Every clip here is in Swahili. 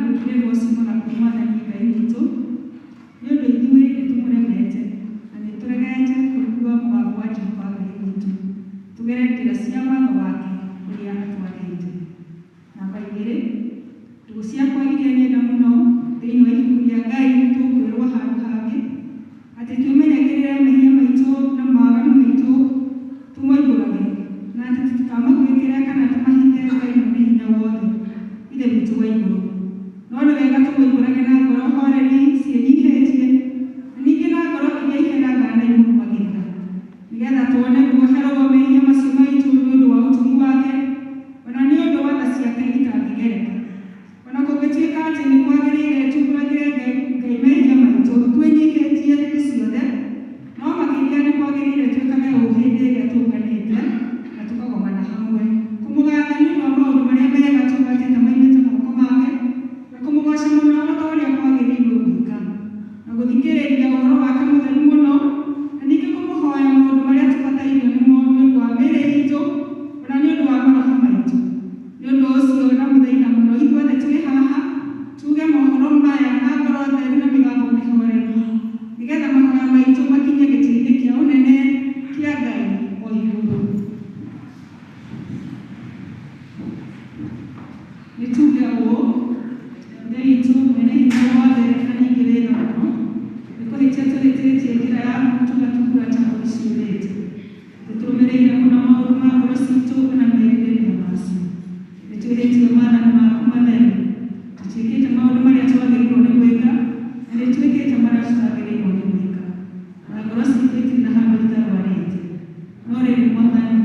gukirĩrwo cimo na kumwathani Ngai witũ nĩ ũndũ ithuĩ nĩtũmũremete na nĩtũregete kũigua mũgambo wa Jehova Ngai witũ tũgere njĩra cia watho wake ũrĩa atwathĩte. Namba 2, ndũgũ ciakwa iria nyenda mũno thĩinĩ wa ibuku rĩa Ngai nĩtũkwĩrwo handũ hangĩ atĩ twĩmenyagĩrĩre mehia maitũ na mawaganu maitũ tũmoimbũrage na atĩ tũtikamakũĩkĩre kana tũmahithe Ngai mwene hinya wothe ithe witũ wa igũrũ. No nĩ wega tũmoimbũrage na ngoro horeri ciĩnyihĩtie na ningĩ na ngoro iria iheraga na imũrũmagĩrĩra nĩgetha tuone kuoherwo mehia macio maitũ nĩ ũndũ wa ũtugi wake ona nĩ ũndũ wa tha ciake itangĩgereka. Ona kũngĩtuĩka atĩ nĩ kwagĩrĩire tumbũragĩre Ngai mehia maitũ twĩnyihĩtie hĩndĩ ciothe, no makĩria nĩ kwagĩrĩire twĩkage ũũ hĩndĩ ĩrĩa tũnganĩte na tũkagomana hamwe kũmũgatha nĩ ũndũ wa maũndũ marĩa mega tũgwatĩte maimĩte moko make na kũmũgoca mũno o ta ũrĩa kwagĩrĩirwo gwĩka na gũthikĩrĩria ũhoro wake mũtheru mũno na ningĩ kũmũhoya maũndũ marĩa tũbatairwo nĩmo nĩ ũndũ wa mĩĩrĩ itũ ona nĩ ũndũ wa maroho maitũ. Nĩ ũndũ ũcio na mũthaitha mũno ithuothe twĩ haha tuge mohoro maya na ngoro theru na mĩgambo mĩhoreru nĩgetha mahoya maitũ makinye gĩtĩ-inĩ kĩa ũnene kĩa Ngai o igũrũ. Nĩ tuge ũũ Ithe witũ mwene hinya wothe na ningĩ wĩra mũno nĩ kũhĩtia tũhĩtĩtie njĩra yaku tũgatubura ta ũrĩa ciũrĩte. Nĩtũrũmĩrĩire mũno maũndũ ma ngoro citũ na merirĩria macio. Nĩtwĩhĩtie maathani maku matheru tũtiĩkĩte maũndũ marĩa twagĩrĩirwo nĩ gwĩka na nĩtwĩkĩte marĩa tutagĩrĩirwo nĩ gwĩka na ngoro citũ itirĩ na handũ itarwarĩte. No rĩrĩ Mwathani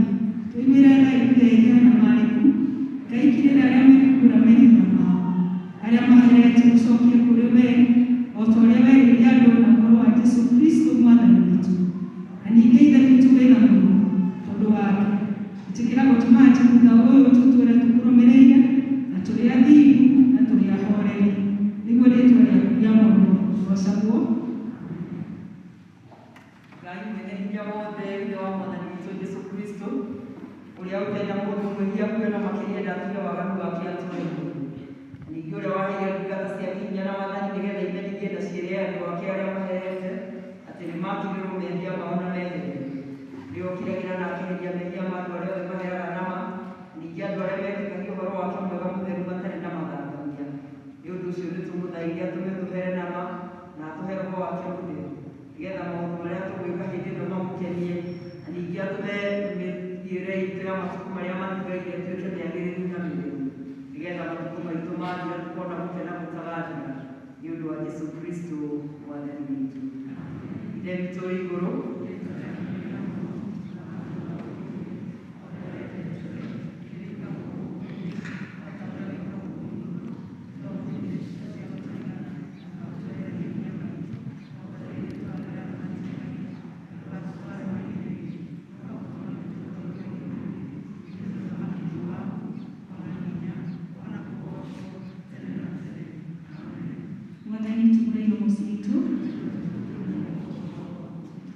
tũiguĩre tha ithuĩ na marĩku Ngai kirĩra arĩa mekũgũra mehia mao arĩa maherete gũcokia kũrĩ we o ta ũrĩa werĩire andũ na ũhoro wa Jesũ Kristo Mwathani witũ. Na ningĩ Ithe witũ wĩna mũno tondũ wake ĩtĩkĩra gũtũma atĩ thutha ũyũ tũtũũre tũkũrũmĩrĩire na tũrĩ athingu na tũrĩ ahoreri nĩguo rĩĩtwa rĩaku rĩamũrwo rĩgocagwo. Ngai mwene hinya wothe ithe wa Mwathani witũ Jesũ Kristo ũrĩa ũtenda mũndũ mwĩhia kuona makĩria ndathire waganu wake atũũre. Ningĩ ũrĩa waheire ndungata ciake hinya na wathani nĩgetha imenyithie na ciĩre andũ ake arĩa maherete atĩ nĩmakirĩrwo mehia mao na mehere. Nĩokiragĩra na akĩheria mehia ma andũ arĩa othe maheaga nama, ningĩ andũ arĩa metĩkagia ũhoro wake mwega mũtheru matarĩ na mathangania. Nĩ ũndũ ũcio nĩtũmũthaithia atũme tũhere nama na atũhe roho wake mũtheru nĩgetha maũndũ marĩa tũgwĩka hĩndĩ ĩno mamũkenie na ningĩ atũme mĩthiĩre itũ ya matukũ marĩa matigaire tuĩke mĩagĩrĩru na mĩtheru nĩgetha matukũ maitũ mathira tukona gũkena gũtagathira nĩ ũndũ wa Jesũ Kristo Mwathani witũ. Ithe witũ wĩ igũrũ Mwathani tũmũraihia mũciĩ witũ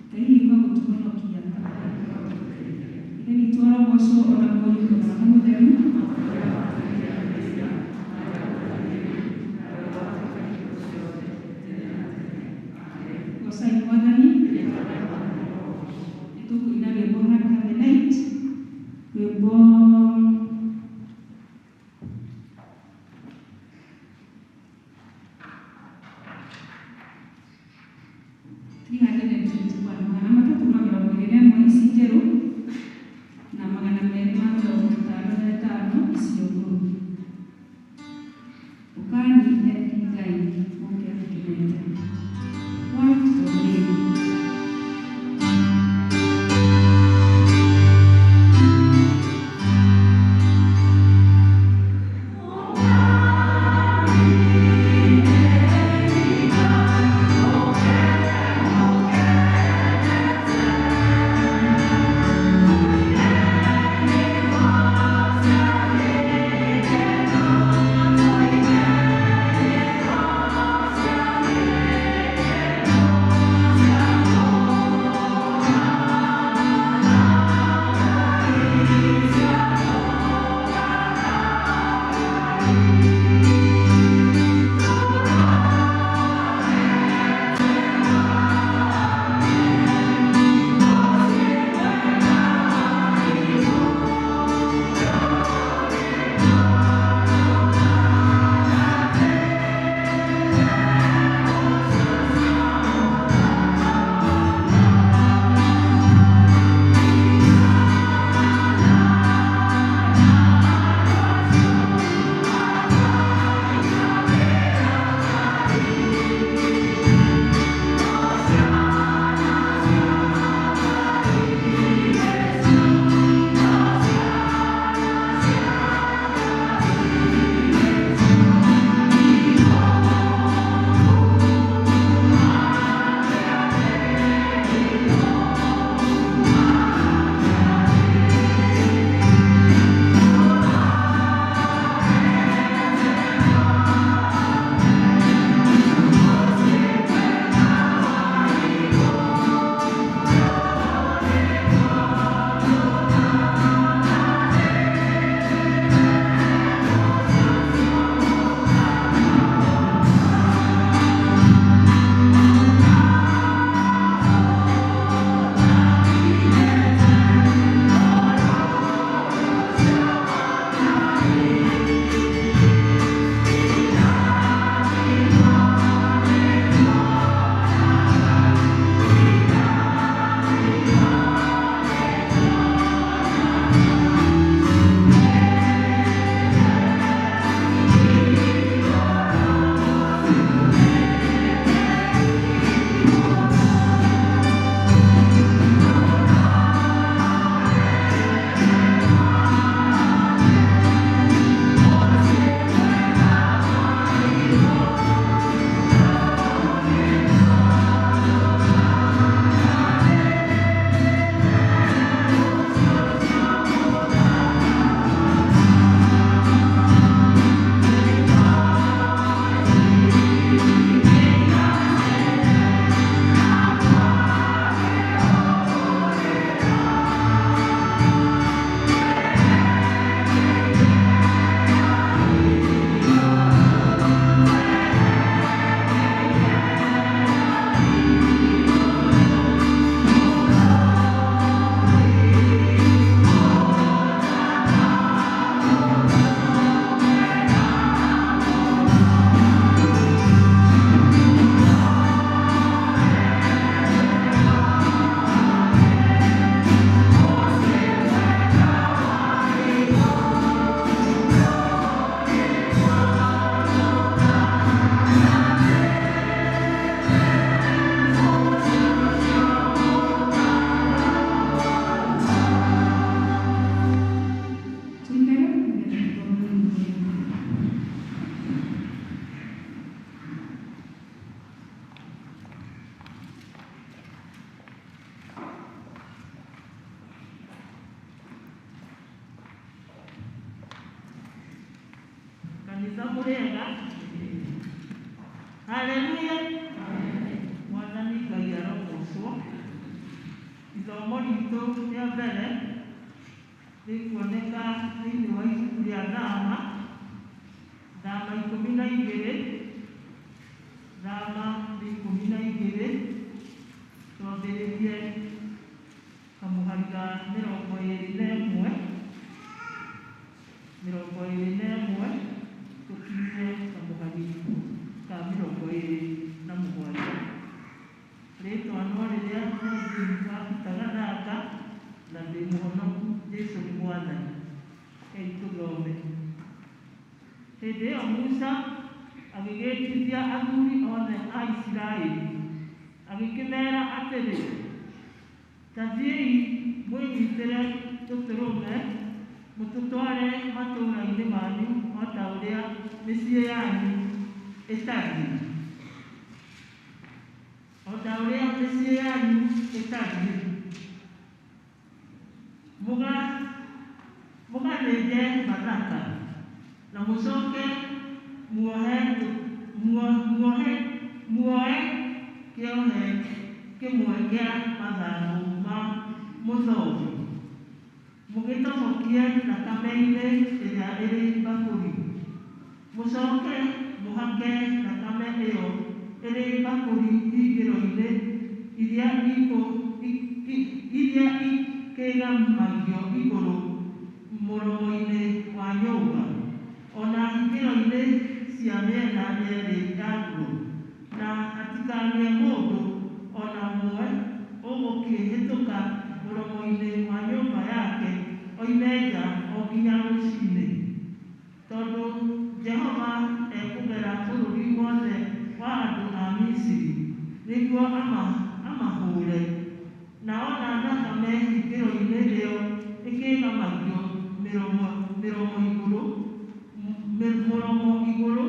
Ngai hiũha gũtũhonokia. Ithe witũ arogocwo ona mũriũ na mũtheru gocai Mwathani. Nĩtũkũina rwĩmbo Hard Have a Night, rwĩmbo 321 magana matatũ ma mĩrongo ĩrĩ na ĩmwe ici njerũ na magana merĩ ma mĩrongo ĩtano na ĩtano icio ngũrũ. Ũkanine Ngai ũke atũkenete. What a name. Haleluya. Mwathani Ngai arogocwo. Ithomo ritũ rĩa mbere rĩkuoneka thĩinĩ wa ibuku rĩa Thama 12, Thama 12, twambĩrĩrie kamũhari ga 21, tũkinyie kamũhari ka 27. Rĩtwa no rĩrĩa wabutaga thaka na ndĩ mũhonoku Jesũ nĩ Mwathani. Hei tũthome. Hĩndĩ ĩyo Musa agĩgĩtithia athuri othe a Isiraeli, agĩkĩmera atĩrĩ, ta thiĩi mwĩnyitĩre tũtũrũme mũtũtware matũũra-inĩ manyu o ta ũrĩa mĩciĩ yanyu ĩtariĩ. Mũgathĩnje Bathaka na mũcoke muoe kĩohe kĩmwe kĩa mathangũ ma mũthobi, mũgĩtobokie thakame-inĩ ĩrĩa ĩrĩ bakũri. Mũcoke mũhake thakame ĩyo ĩrĩ bakũri hingĩro-inĩ iria ikĩgamagio igũrũ mũromo-inĩ wa nyũmba, ona hingĩro-inĩ cia mĩena yerĩ ya igũrũ, na hatikagĩe mũndũ ona ũmwe ũgũkĩhĩtũka mũromo-inĩ wa nyũmba yake oime nja o nginya rũciinĩ, tondũ Jehova ekũgera bũrũri wothe wa andũ a Misiri nĩguo amahũre, na ona thakame hingĩro-inĩ ĩyo ĩkĩgamagio mũromo igũrũ,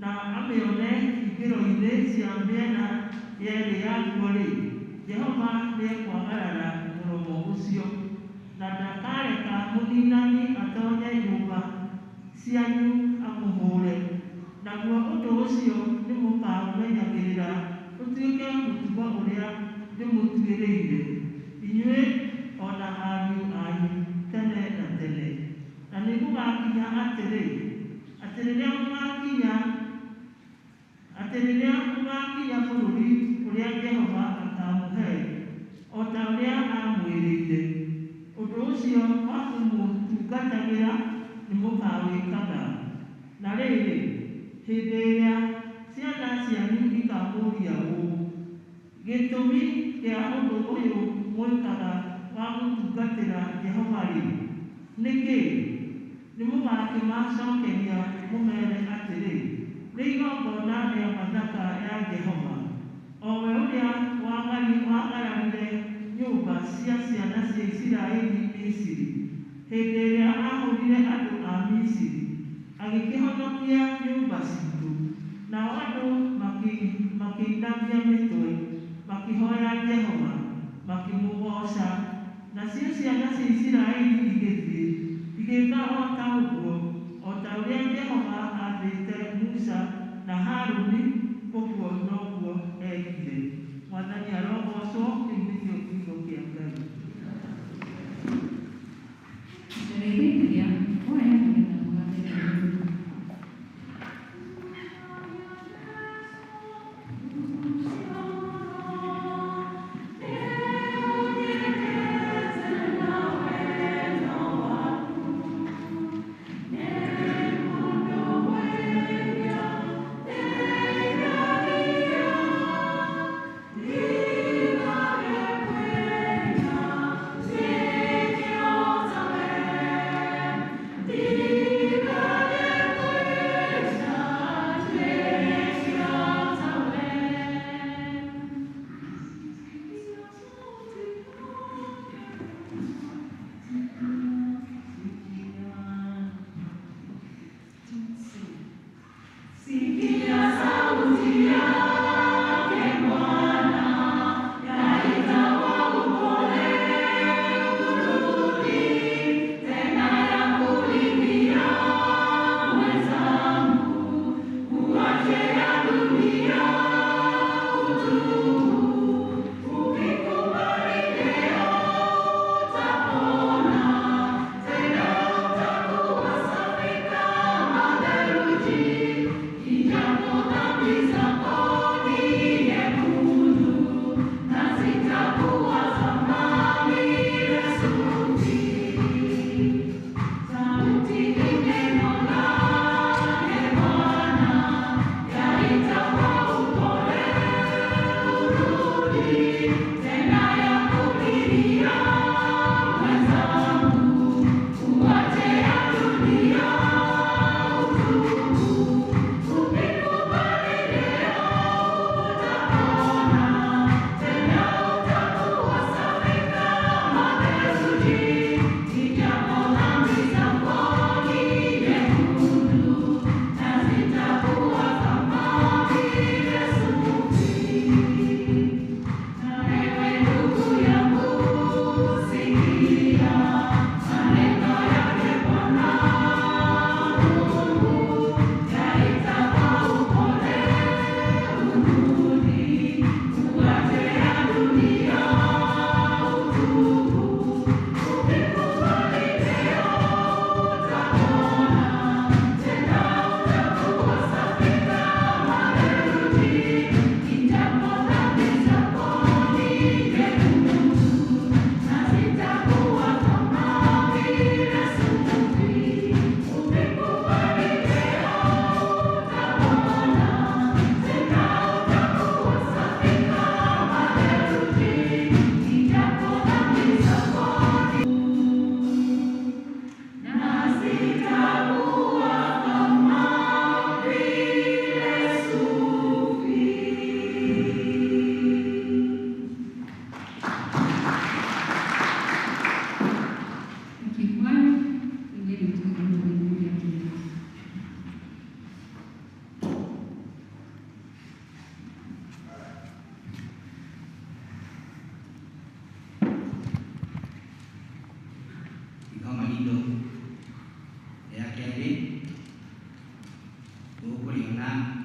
na amĩone hingĩro-inĩ cia mĩena yerĩ yaguo-rĩ, Jehova nĩekwagarara mũromo ũcio, na ndakareka mũninani atonye nyũmba cianyu amũhũre. Naguo ũndũ ũcio nĩmũkaũmenyagĩrĩra ũtuĩke mũtugo ũrĩa ndĩmũtuĩrĩire inyuĩ ona ariũ anyu tene na tene. Na nĩgũgakinya atĩrĩ, atĩ rĩrĩa mũgakinya bũrũri ũrĩa Jehova akamũhe o ta ũrĩa amwĩrĩire, ũndũ ũcio wa kũmũtungatagĩra nĩmũkawĩkaga. Na rĩrĩ, hĩndĩ ĩrĩa ciana cianyu ikamũũria ũũ, gĩtũmi kĩa ũndũ ũyũ mwĩkaga wa gũtungatĩra Jehova-rĩ, nĩkĩ? Nĩmũgakĩmacokeria mũmere atĩrĩ, nĩ igongona rĩa Bathaka ya Jehova, o we ũrĩa wagararire nyũmba cia ciana cia Isiraeli Misiri, hĩndĩ ĩrĩa ahũrire andũ a Misiri, agĩkĩhonokia nyũmba citũ. Nao andũ makĩinamia mĩtwe, makĩhoya Jehova, makĩmũgooca. Nacio ciana cia Isiraeli igĩthiĩ igĩka o ta ũguo, o ta ũrĩa Jehova aathĩte Musa na Harũni, ũguo noguo ekire. Mwathani arogocwo. Kĩu nĩkĩo kiugo kĩa Ngai. Yeah.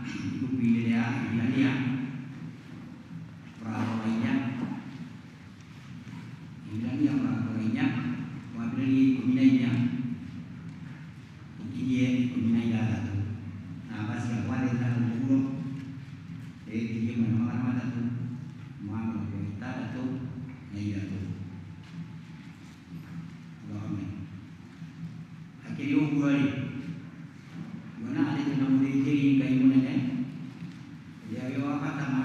ibuku-inĩ rĩa Ibrania mũrango wa 4, Ibrania mũrango wa 4 mwambĩrĩrio 14 ikinyie 16 namba cia gwathĩka ũguo ĩkinyie 363 Gome akĩrĩ ũguo-rĩ kuona atĩ twĩna mũthĩnjĩri Ngai mũnene ũrĩa wĩ wa bata ma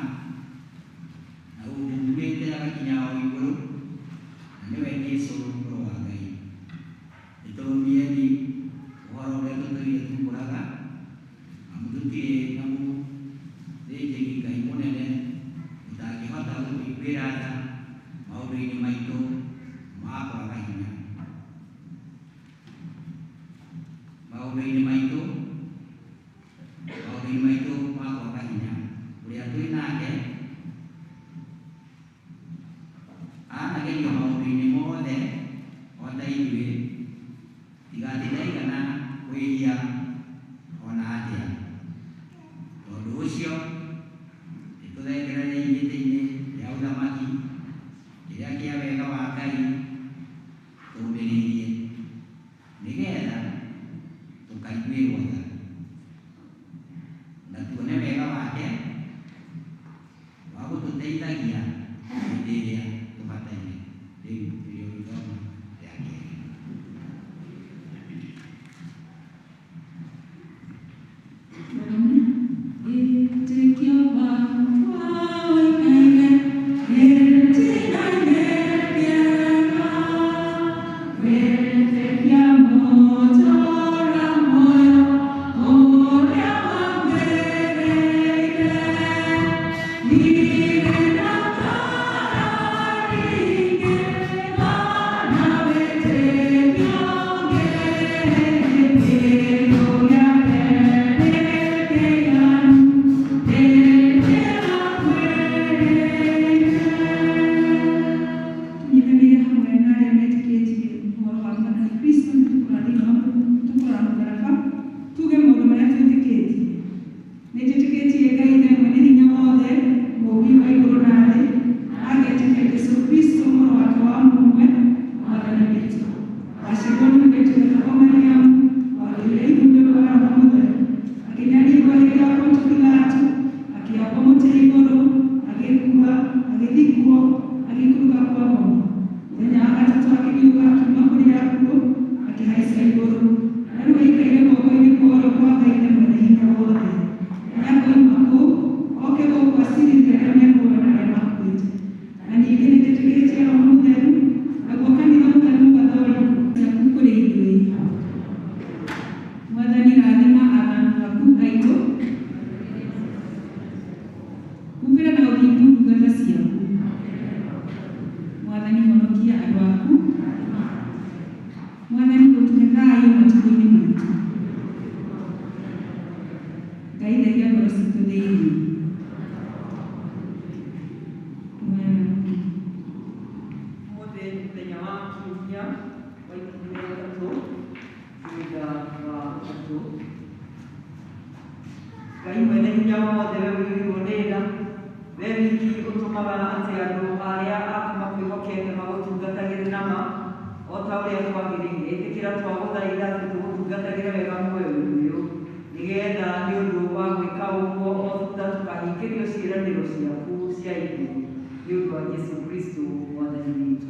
na ũhurĩte agakinya o igũrũ na nĩwe Jesũ Mũrũ wa Ngai. Nĩtũrũmieni ũhoro ũrĩa tũtũire tumbũraga amu tũtirĩ na mũthĩnjĩri Ngai mũnene ũtangĩhota gũtũiguĩra tha maũndũ-inĩ maitũ ma kwaga hinya. Maũndũ-inĩ maitũ ma kwaga hinya ũrĩa twĩ nake anagerio maũndũ-inĩ mothe o ta ithuĩ tiga atĩ ndaigana kwĩhia ona atĩa. Tondũ ũcio nĩtũthengereire gĩtĩ-inĩ gĩa ũthamaki kĩrĩa kĩa wega wa Ngai tũũmĩrĩirie nĩgetha tũkaiguĩrwo tha na tuone wega wake wa gũtũteithagia hĩndĩ ĩrĩa tũbataire. Rĩu nĩrĩo gĩthomo gĩa kerĩ. Ngai mwene hinya wothe we wĩigĩrwo nĩ tha, we wiki ũtũmaga atĩ andũ arĩa aku makwĩhokete magũtungatagĩre na ma o ta ũrĩa kwagĩrĩire. Ĩtĩkĩra twagũthaitha atĩ tũgũtungatagĩre wega muoyo ũyũ nĩgetha nĩ ũndũ wa gwĩka ũguo o thutha tũkahingĩrio ciĩranĩro ciaku cia igũrũ nĩ ũndũ wa Jesũ Kristo mwathani witũ.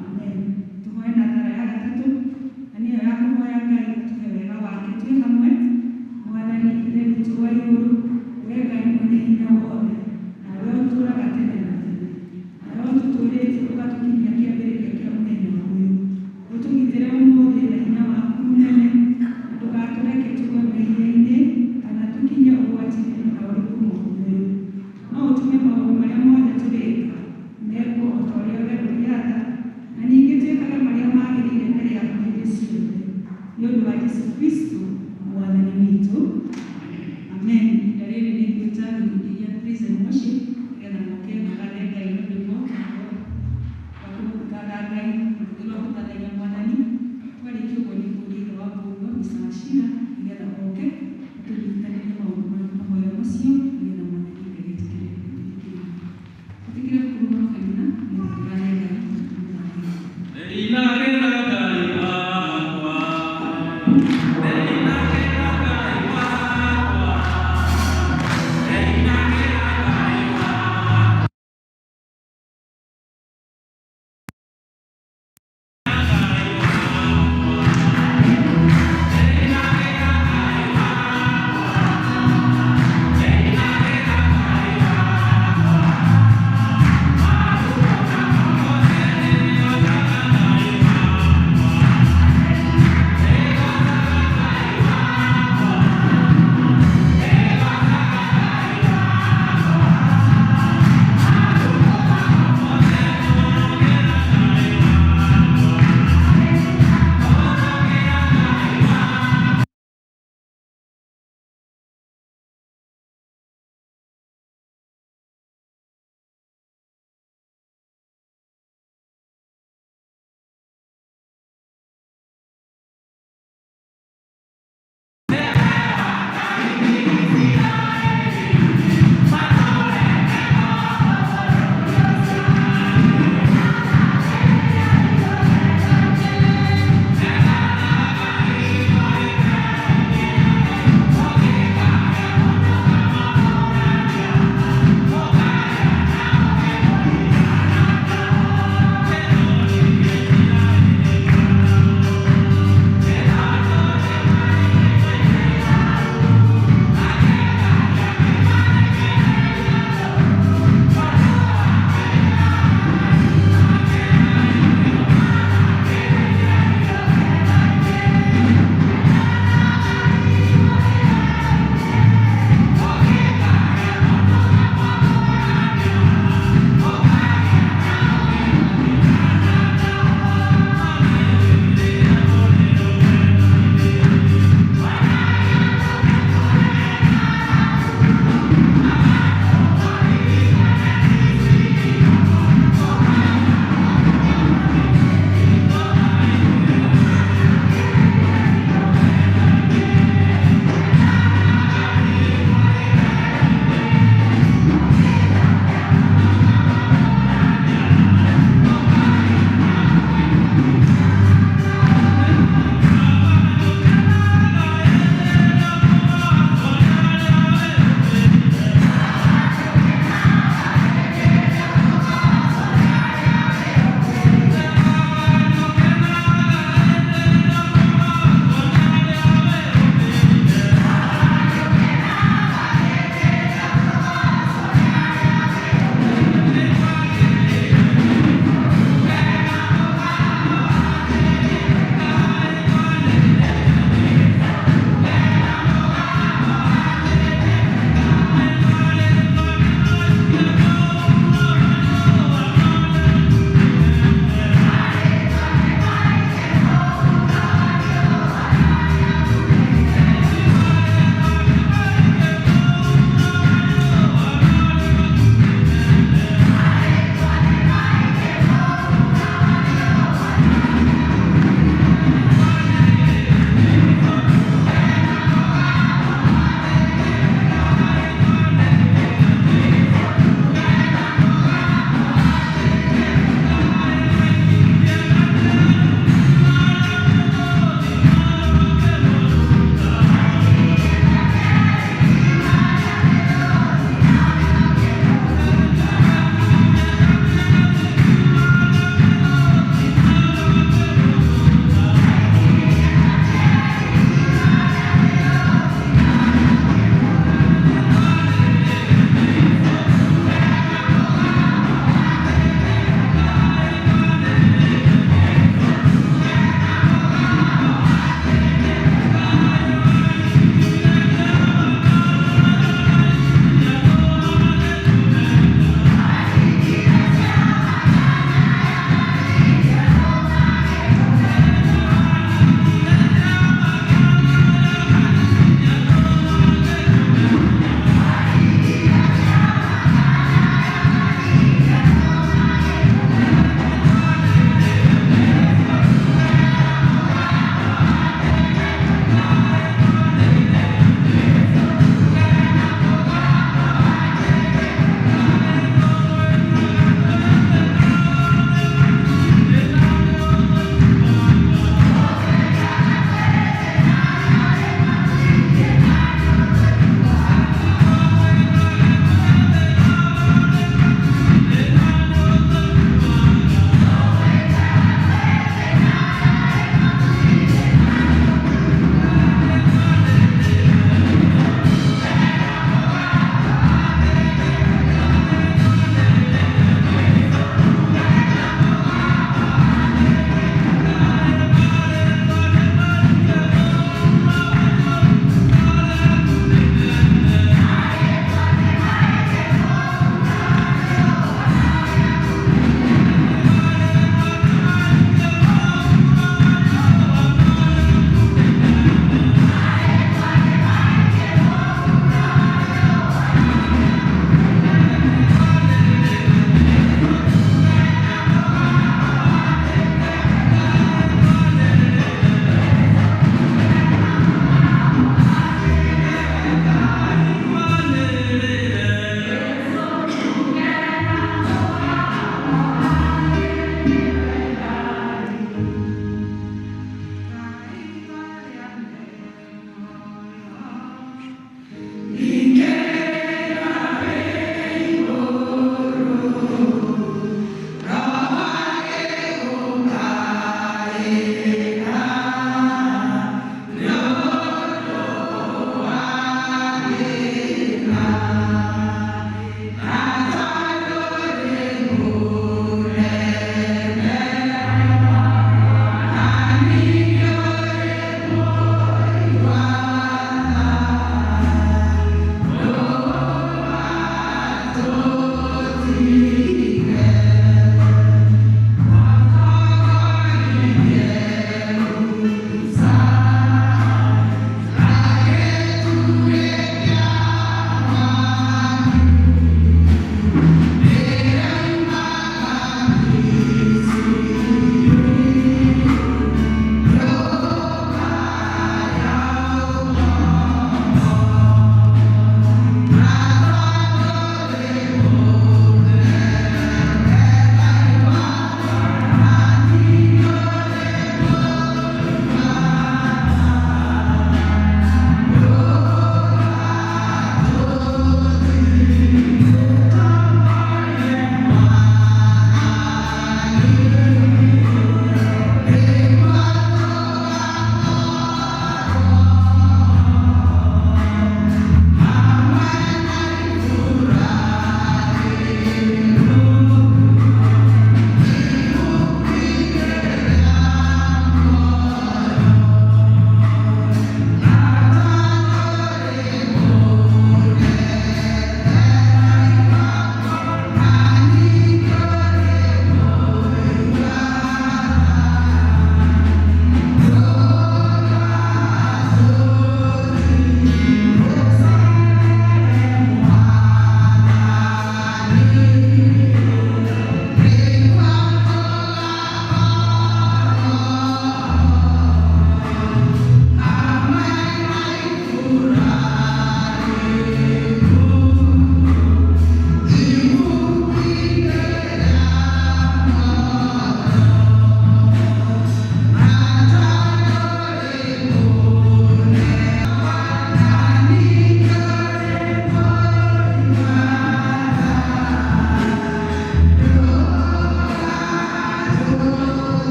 Amen. Tuhoe na thara ya gatatũ na nĩyo ya kũhoya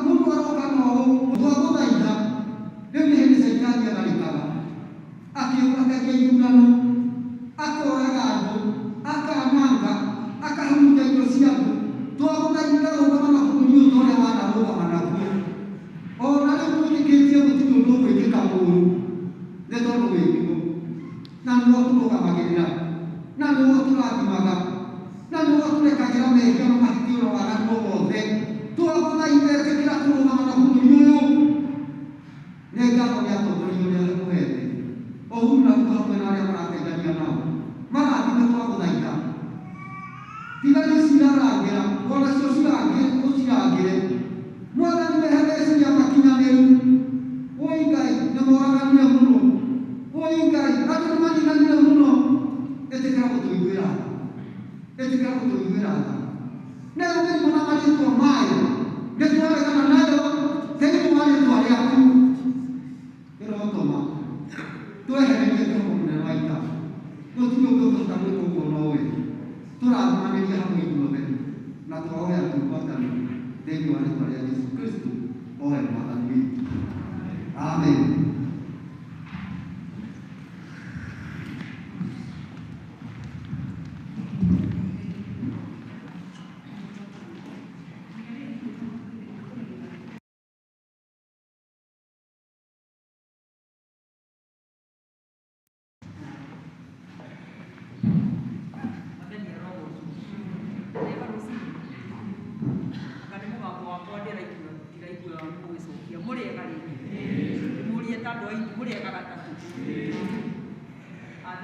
Mungu aroka no, ithurano akoraga andũ akananga akahurunja indo cia andũ twagũthaitha rũgama na bũrũri ũyũ ta ũrĩa wanarũgama naguo. Ona rĩu twĩtĩkĩtie gũtirĩ ũndũ ũgwĩkĩka mũũru nĩ tondũ wĩ thimũ, na nĩguo tũrũgamagĩrĩra, na nĩguo tũrathimaga, na nĩguo tũrekagĩra mehia na mahĩtia na waganu o wothe. Twagũthaitha ĩtĩkĩra kũrũgama na bũrũri ũyũ. Nĩ ngatho nĩ atongoria ũrĩa ũhete Uhuru na Ruto hamwe na arĩa marateithania nao marathime. Twagũthaitha thigari cirarangĩra onacio ũcirangĩre. Mwathani mehe meciria makinyanĩru. Woi Ngai nĩ moraganire mũno, woi Ngai andũ nĩ manyinanire mũno. Ĩtĩkĩra gũtũiguĩra tha, ĩtĩkĩra gũtũiguĩra tha. Nayo mĩrimũ na marĩtwa mayo nĩ twaregana nayo thĩinĩ wa rĩtwa rĩaku. Ĩrotũma twehererie Jehova mũnene wa ita. Gũtirĩ ũndũ ũngĩhota gwĩka ũguo no we. Tũrathimanĩria hamwe ithuothe na twahoya tũgwatane thĩinĩ wa rĩtwa rĩa Yesu Kristo owe mwathani witũ. Amen.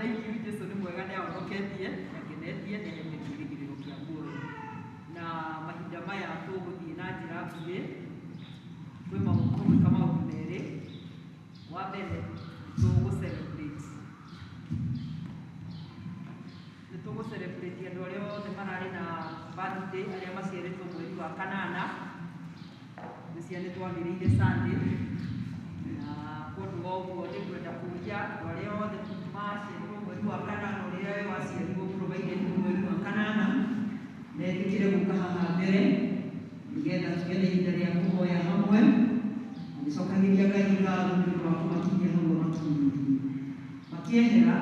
Thank you, Jesu nĩ mwega, nĩ ahonoketie, nĩ akenetie, nĩ aheete kĩĩrĩgĩrĩro kĩa muoyo. Na mahinda maya tũgũthiĩ na njĩra nguhĩ, tũgwĩka maũndũ merĩ. Wa mbere tũgũ-celebrate andũ arĩa othe mararĩ na birthday, arĩa maciarĩtwo mweri wa kanana. Nĩ ciana twambĩrĩire Sunday, na kũndũ wa ũguo nĩ kwenda kũria andũ arĩa othe maciarirwo mweri wa kanana, ũrĩa we waciarirwo provided mweri wa kanana, na ĩtĩkĩre gũka haha mbere nĩgetha tũgĩe na ihinda rĩa kũhoya hamwe, gĩcokagĩria Ngai ngatho nĩ ũndũ wa kũmakinyia hamwe makiehera.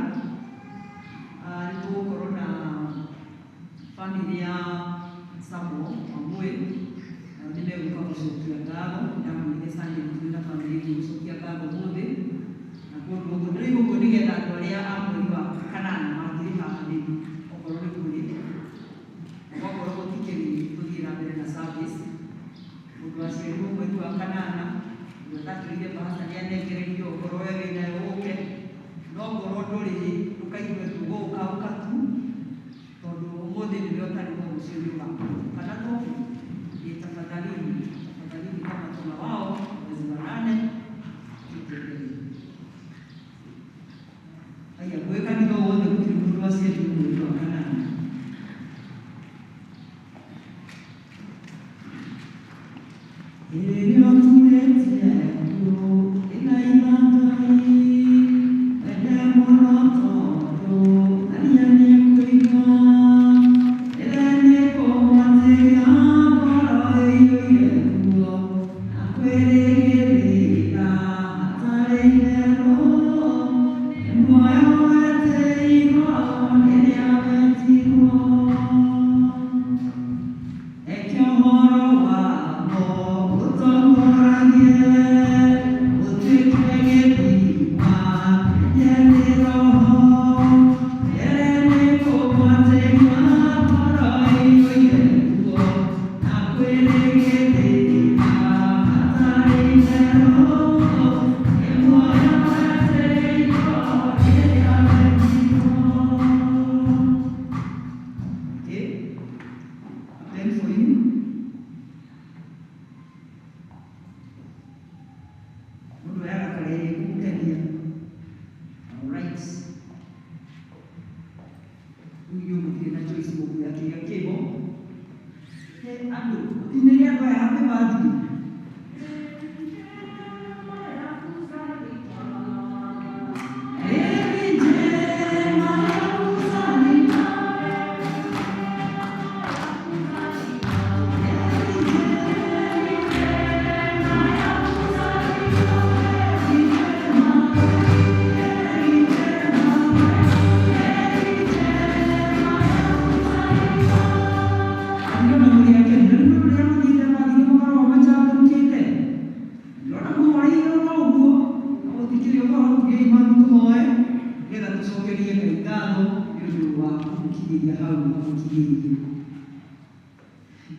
Nĩ tũgũkorwo na family ya Samuel Wamwe, nĩ megũka gũcokia ngatho. Ndamwĩrire Sunday tũrĩ na family ĩngĩ gũcokia ngatho ũmũthĩ, na kũndũ ũguo nĩ gũkũ nĩgetha andũ arĩa a mweri wa kanana mangĩrĩ haha rĩngĩ okorwo nĩ kũrĩ okorwo gũtikĩrĩ tũthiĩ na mbere na service. Mũndũ waciarirwo mweri wa kanana ndatũrire bahasha nĩ anengereirio, okorwo we wĩnayo ũke, no ngorwo ndũrĩ ndũkaigue tũgũka tu, tondũ ũmũthĩ nĩwe ũtarĩ ho mũciĩ nyũmba kana to tafadhalini kama tuna wao mwezi wa 8 haya kuweka ndio wote kukiruhusiwa sisi ndio kana ile tumetia ina imani ina moto aliani kuiga ile ni kwa matia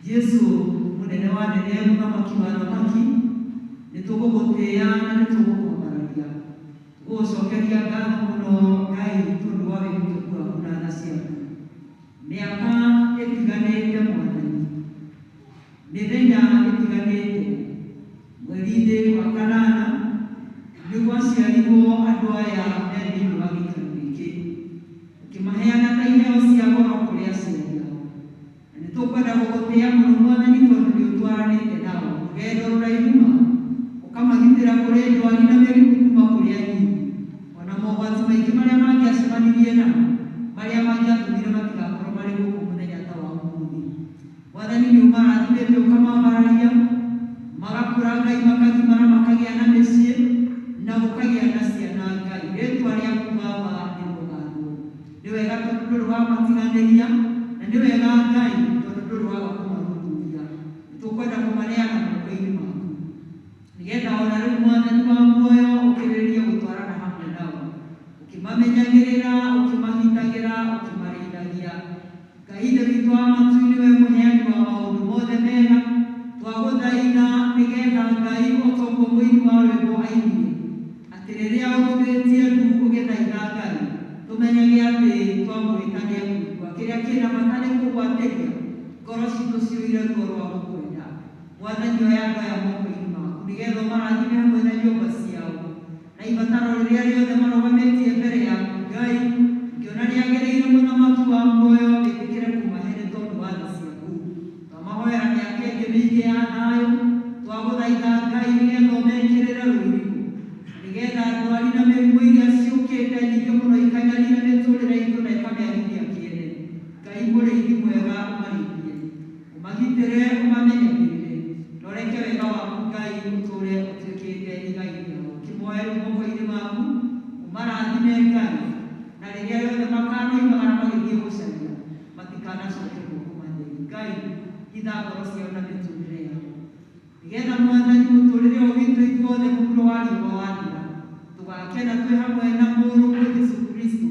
Jesu munene wa nene mũthamaki wa thamaki, nĩtũgũgũtĩĩa na nĩtũgũkũmbararia. Tũgũgũcokeria ngatho mũno Ngai tondũ wa wĩhokeku waku na tha ciaku. Mĩaka ĩtiganĩte Mwathani, mĩthenya ĩtiganĩte, mweri-inĩ wa kanana nĩguo aciarirwo andũ aya me thĩinĩ wa gĩikaro gĩkĩ, ũkĩmaheana ta iheo cia goro kũrĩ aciari ao. Na nĩtũkwenda gũgũtĩĩa mũno Mwathani tondũ nĩũtwaranĩte nao rũgendo rũraihu ma, ũkamagitĩra kũrĩ ndwari na mĩrimũ kuma kũrĩ anyinyi, ona mogwati maingĩ marĩa mangĩacemanirie namo, marĩa mangĩatũmire matigakorwo marĩ gũkũ mũthenya ta wa ũmũthĩ. Mwathani nĩũmarathimĩte ũkamambararia, magakũra Ngai, makagimara, makagĩa na mĩciĩ na gũkagĩa na ciana Ngai. Rĩĩtwa rĩaku Baba nĩrĩrogathwo. Nĩ wega tondũ ndũrĩ wamatiganĩria, na nĩ wega Ngai tondũ ndũrĩ waga kũmathuthuria. Nĩtũkwenda kũmaneana moko-inĩ maku, nĩgetha ona rĩu Mwathani wa muoyo ũkĩrĩrĩrie gũtwarana hamwe nao, ũkĩmamenyagĩrĩra, ũkĩmahitagĩra, ũkĩmarĩithagia. Ngai ithe witũ wa matu, nĩwe mũheani wa maũndũ mothe mega. Twagũthaitha nĩgetha Ngai ũtongo mũini wa rwĩmbo ainirie atĩ rĩrĩa ũturĩtie ndu ũgĩthaitha Ngai, tũmenyage atĩ twamwĩta nĩekũigua. Kĩrĩa kĩna bata nĩ kũgwatĩria ngoro citũ ciũire ruo rwa gũkwenda. Mwathani oya andũ aya moko-inĩ maku, nĩgetha ũmarathime hamwe na nyũmba ciao na ibataro rĩrĩa rĩothe marũgamĩtie mbere yaku Ngai, ngĩona rĩagĩrĩire mũthamaki wa muoyo wĩtĩkĩre kũmahe nĩ tondũ wa tha ciaku. Twamahoera mĩaka ĩngĩ mĩingĩ ya thayũ, twagũthaitha Ngai nĩgetha ũmekĩrĩre rũirigo, nĩgetha ndwari na mĩrimũ iria ciũkĩte nyingĩ mũno ikanyarire mĩtũrĩre itũ na ĩkamĩagithia kĩene. Ngai mũrĩithi mwega ũmarĩithie, ũmagitĩre, ũmamenyagĩrĩre, na ũreke wega waku Ngai ũtũũre ũtuĩkĩte igai rĩao. Kĩmoe rĩu moko-inĩ maku, ũmarathime Ngai, na rĩrĩa rĩothe makanoimagara magĩthiĩ gũcaria, matikanacoke guoko matheri. Ngai hitha ngoro ciao na mĩtũrĩre yao, nĩgetha Mwathani mũtũrĩre ũyũ witũ ithuothe mũhuro wa riũa wathira, tũgakena twĩ hamwe na mũrũguo Jesũ Kristo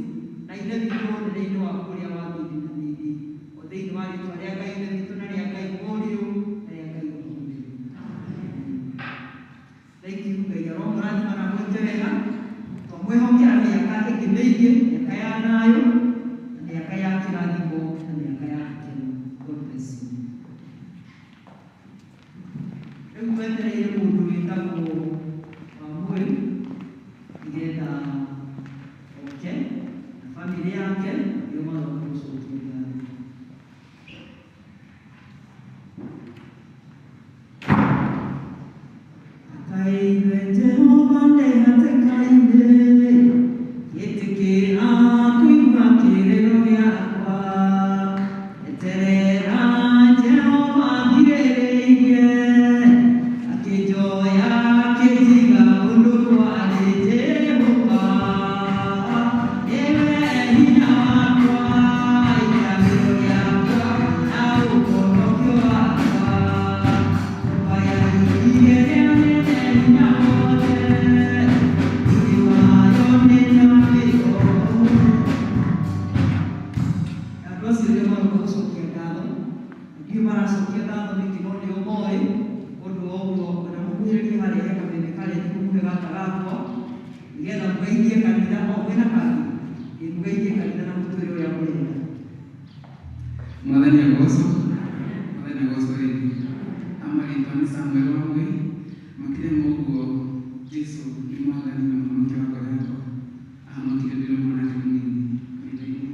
na ithe witũ ũnene-inĩ waku ũrĩa wa mĩthĩ na mĩthĩ, o thĩinĩ wa rĩĩtwa rĩa Ngai ithe witũ na rĩa Ngai Mũriũ na rĩa Ngai Mũthuuri. Thank you. Ngai aromũrathima na mwĩke wega. Twamwĩhokera mĩaka ĩngĩ mĩingĩ, mĩaka ya thayũ, na mĩaka ya kĩrathimo, na mĩaka ya gĩkeno. God bless you. Rĩu twetereire mũndũ wĩtagwo Wambui nĩgetha oke na bamĩrĩ yake nĩo maroka gũcokia ngatho. Kaĩwe Jehova nĩhatĩkaine, gĩtĩkĩra kũigua kĩrĩro gĩakwa. Eterera Jehova ngirĩrĩirie, akĩnjoya akĩnjiga ũndũ kwarĩ Jehova. Nĩwe hinya wakwa, ikamĩro rĩakwa na ũhonokio wakwa. Wayaririe rĩa nene hinya wothe, thĩ wayo nĩna mĩgo. Andũ acio nĩo maroka gũcokia ngatho, ndiũ maracokia ngatho nĩkĩ no nĩo moĩ ũndũ wa ũguo, na mũkuhĩrĩrie harĩa he kameme karĩa mũkuhe gaka gakwa, nĩgetha mũgeithie kanitha o mwĩna kangĩ, mũgeithie kanitha na mũtwĩre ũrĩa mũrenda. Mwathani agocwo, Mwathani agocwo rĩngĩ. Amarĩtwa nĩ Samuel Wambui, makĩria ma ũguo Jesũ nĩ Mwathani na mũhonokia wa ngoro yakwa. Ahonokire ndĩrĩ mwanake mũnini wĩra-inĩ,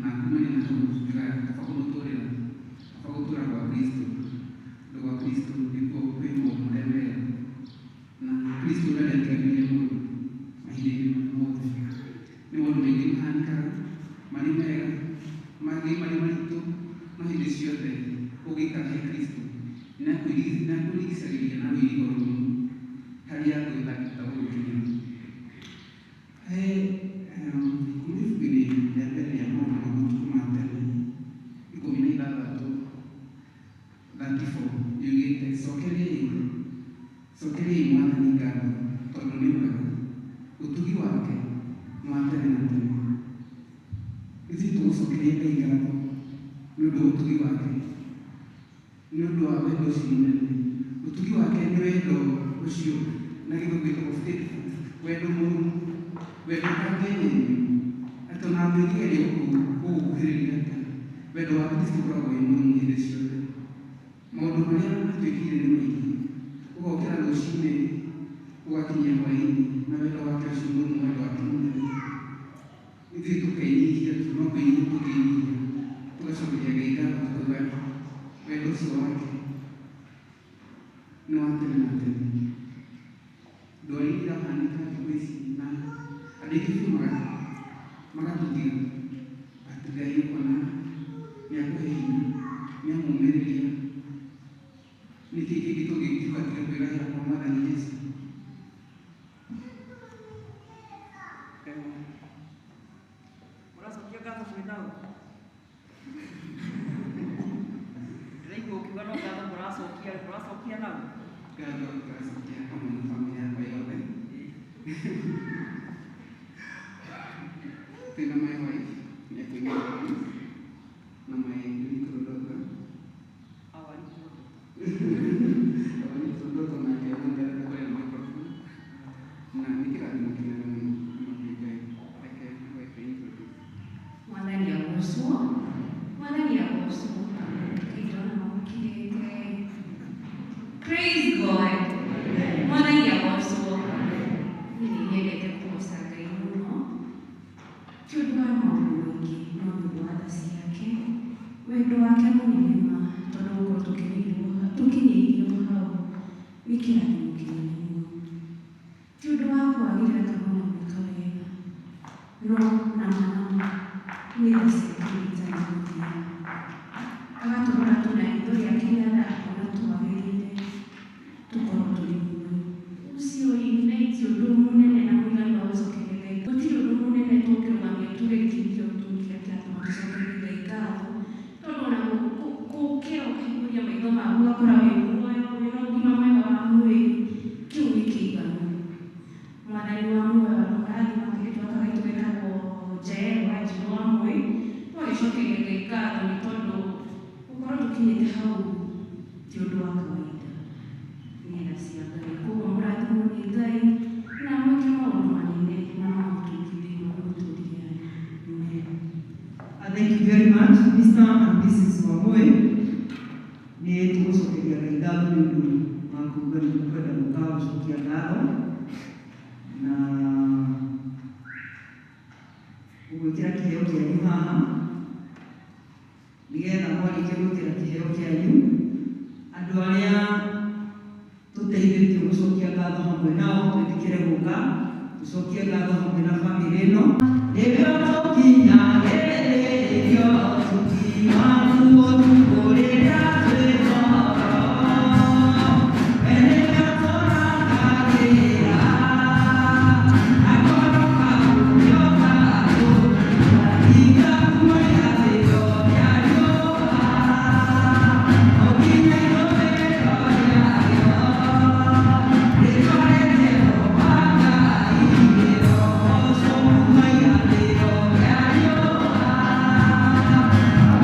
na kumania na hau njugaga kaba kũmũtũũrĩra, kaba gũtũũra gwa Kristo. Ũndũ gwa Kristo nĩkuo kwĩ maũndũ marĩa mega, na Kristo ũrĩa atiganĩirie mũndũ mahinda-inĩ mothe. Nĩ maũndũ maingĩ mahanĩkaga marĩ mega, mangĩ marĩ maritũ, no hĩndĩ ciothe ũgĩikara he Kristo nĩakũrigicagĩria na wĩirigo rũmu harĩa gwĩthakĩta gũgũkinyĩra. Ibuku-inĩ rĩa mbere rĩa Maũndũ ma Matukũ ma Tene 16:34 yugĩte, cokeriai Mwathani ngatho tondũ nĩ mwega, ũtugi wake nĩ wa tene na tene. Ithuĩ tũgũcokeria Ngai ngatho nĩ ũndũ wa ũtugi wake wendo ũcio mũnene. Ũtugi wake nĩ wendo ũcio na gĩthũngũ gĩtagwo faithful, wendo mũrũmu, wendo ũtangĩenyenyio, atĩ ona angĩgeria gũgũkuhĩrĩria atĩa, wendo wa Kristo ũkoragwo wĩ mũrũmu hĩndĩ ciothe. Maũndũ marĩa atuĩkire nĩ maingĩ, ũgokĩra rũcinĩ ũgakinyia hwaĩ-inĩ na wendo wake ũcio mũrũmu, wendo wake mũnene. Ithuĩ tũkenyihia, no kwĩnyihia tũkenyihia, tũgacokeria Ngai ngatho tondũ wendo ũcio wake nĩ wa tene na tene. Ndwari iria irahanĩka thikũ ici na andũ aingĩ biũ magatũtiga, atĩ Ngai ũkona nĩakũhe hinya, nĩamũmĩrĩria. Nĩkĩĩ kĩngĩ tũngĩkiuga tiga kwĩgahĩra kwa Mwathani Jesũ? Mũracokia ngatho kwĩ naũ? Ndĩraigua ũkiuga no ngatho mũracokia naũ? Ngatho tũracokia hamwe na bamĩrĩ yakwa yothe. Twĩna my wife nĩekũinĩra na my little daughter. Ndoto nake anaendelea kwenye microphone na nikirathimo kinene mũno Ngai reke wife introduce. Mwathani agocwo, Mwathani agocwo, ndona mokirĩte. Praise God. Mwathani agocwo. Niĩ nĩnyendete kũgoca Ngai mũno, ti ũndũ wa maũndũ maingĩ, no nĩ ũndũ wa tha ciake, wendo wake mũnene ma, tondũ gũkorwo tũkinyĩirio hau nĩ kĩrathimo kĩnene mũno. Ti ũndũ wa kwagĩrĩra kana ona gwĩka wega, no na mana nĩ tha ciake itanagũthira. Agatũrora tũna ritho rĩake rĩrĩa akona twagĩrĩire tũkorwo tũrĩ muoyo. Ũcio nĩ ti ũndũ mũnene na mũiganu wa gũcokeria Ngai. Gũtirĩ ũndũ mũnene tũngĩrũgamia tũrĩkĩrio tũgire atĩ tũcokerie Ngai ngatho, tondũ ona gũkĩra ũkĩihũria maitho maku ũgakora wĩ muoyo, wĩna ũgima mwega wa mwĩrĩ, kĩu nĩ kĩiganu. Mwathani wa muoyo na mũrathima mũirĩtu wa kagai twĩtagwo Jael Wanjirũ wa Moi, twagĩcokeria Ngai ngatho nĩ tondũ gũkorwo tũkinyĩte hau ti ũndũ wa kawaida, nĩ tha cia Ngai. Koguo mũrathimwo nĩ Ngai na mwĩke maũndũ manene na mamũtũgithie mũtũũrĩre yanyu. Amen. Thank you very much, Mr. and Mrs. Wamoi. Nĩ tũgũcokeria Ngai ngatho nĩ ũndũ wa kuuga nĩ tũkwenda gũka gũcokia ngatho na gũgwĩkĩra kĩheo kĩanyu haha, nĩgetha mwarĩkia gwĩkĩra kĩheo kĩanyu, andũ arĩa tũteithĩtio gũcokia ngatho hamwe nao twĩtĩkĩre gũka gũcokia ngatho hamwe na bamĩrĩ ĩno. Nĩrĩo tũkinyagĩrĩrio tukiuga tũkũrĩra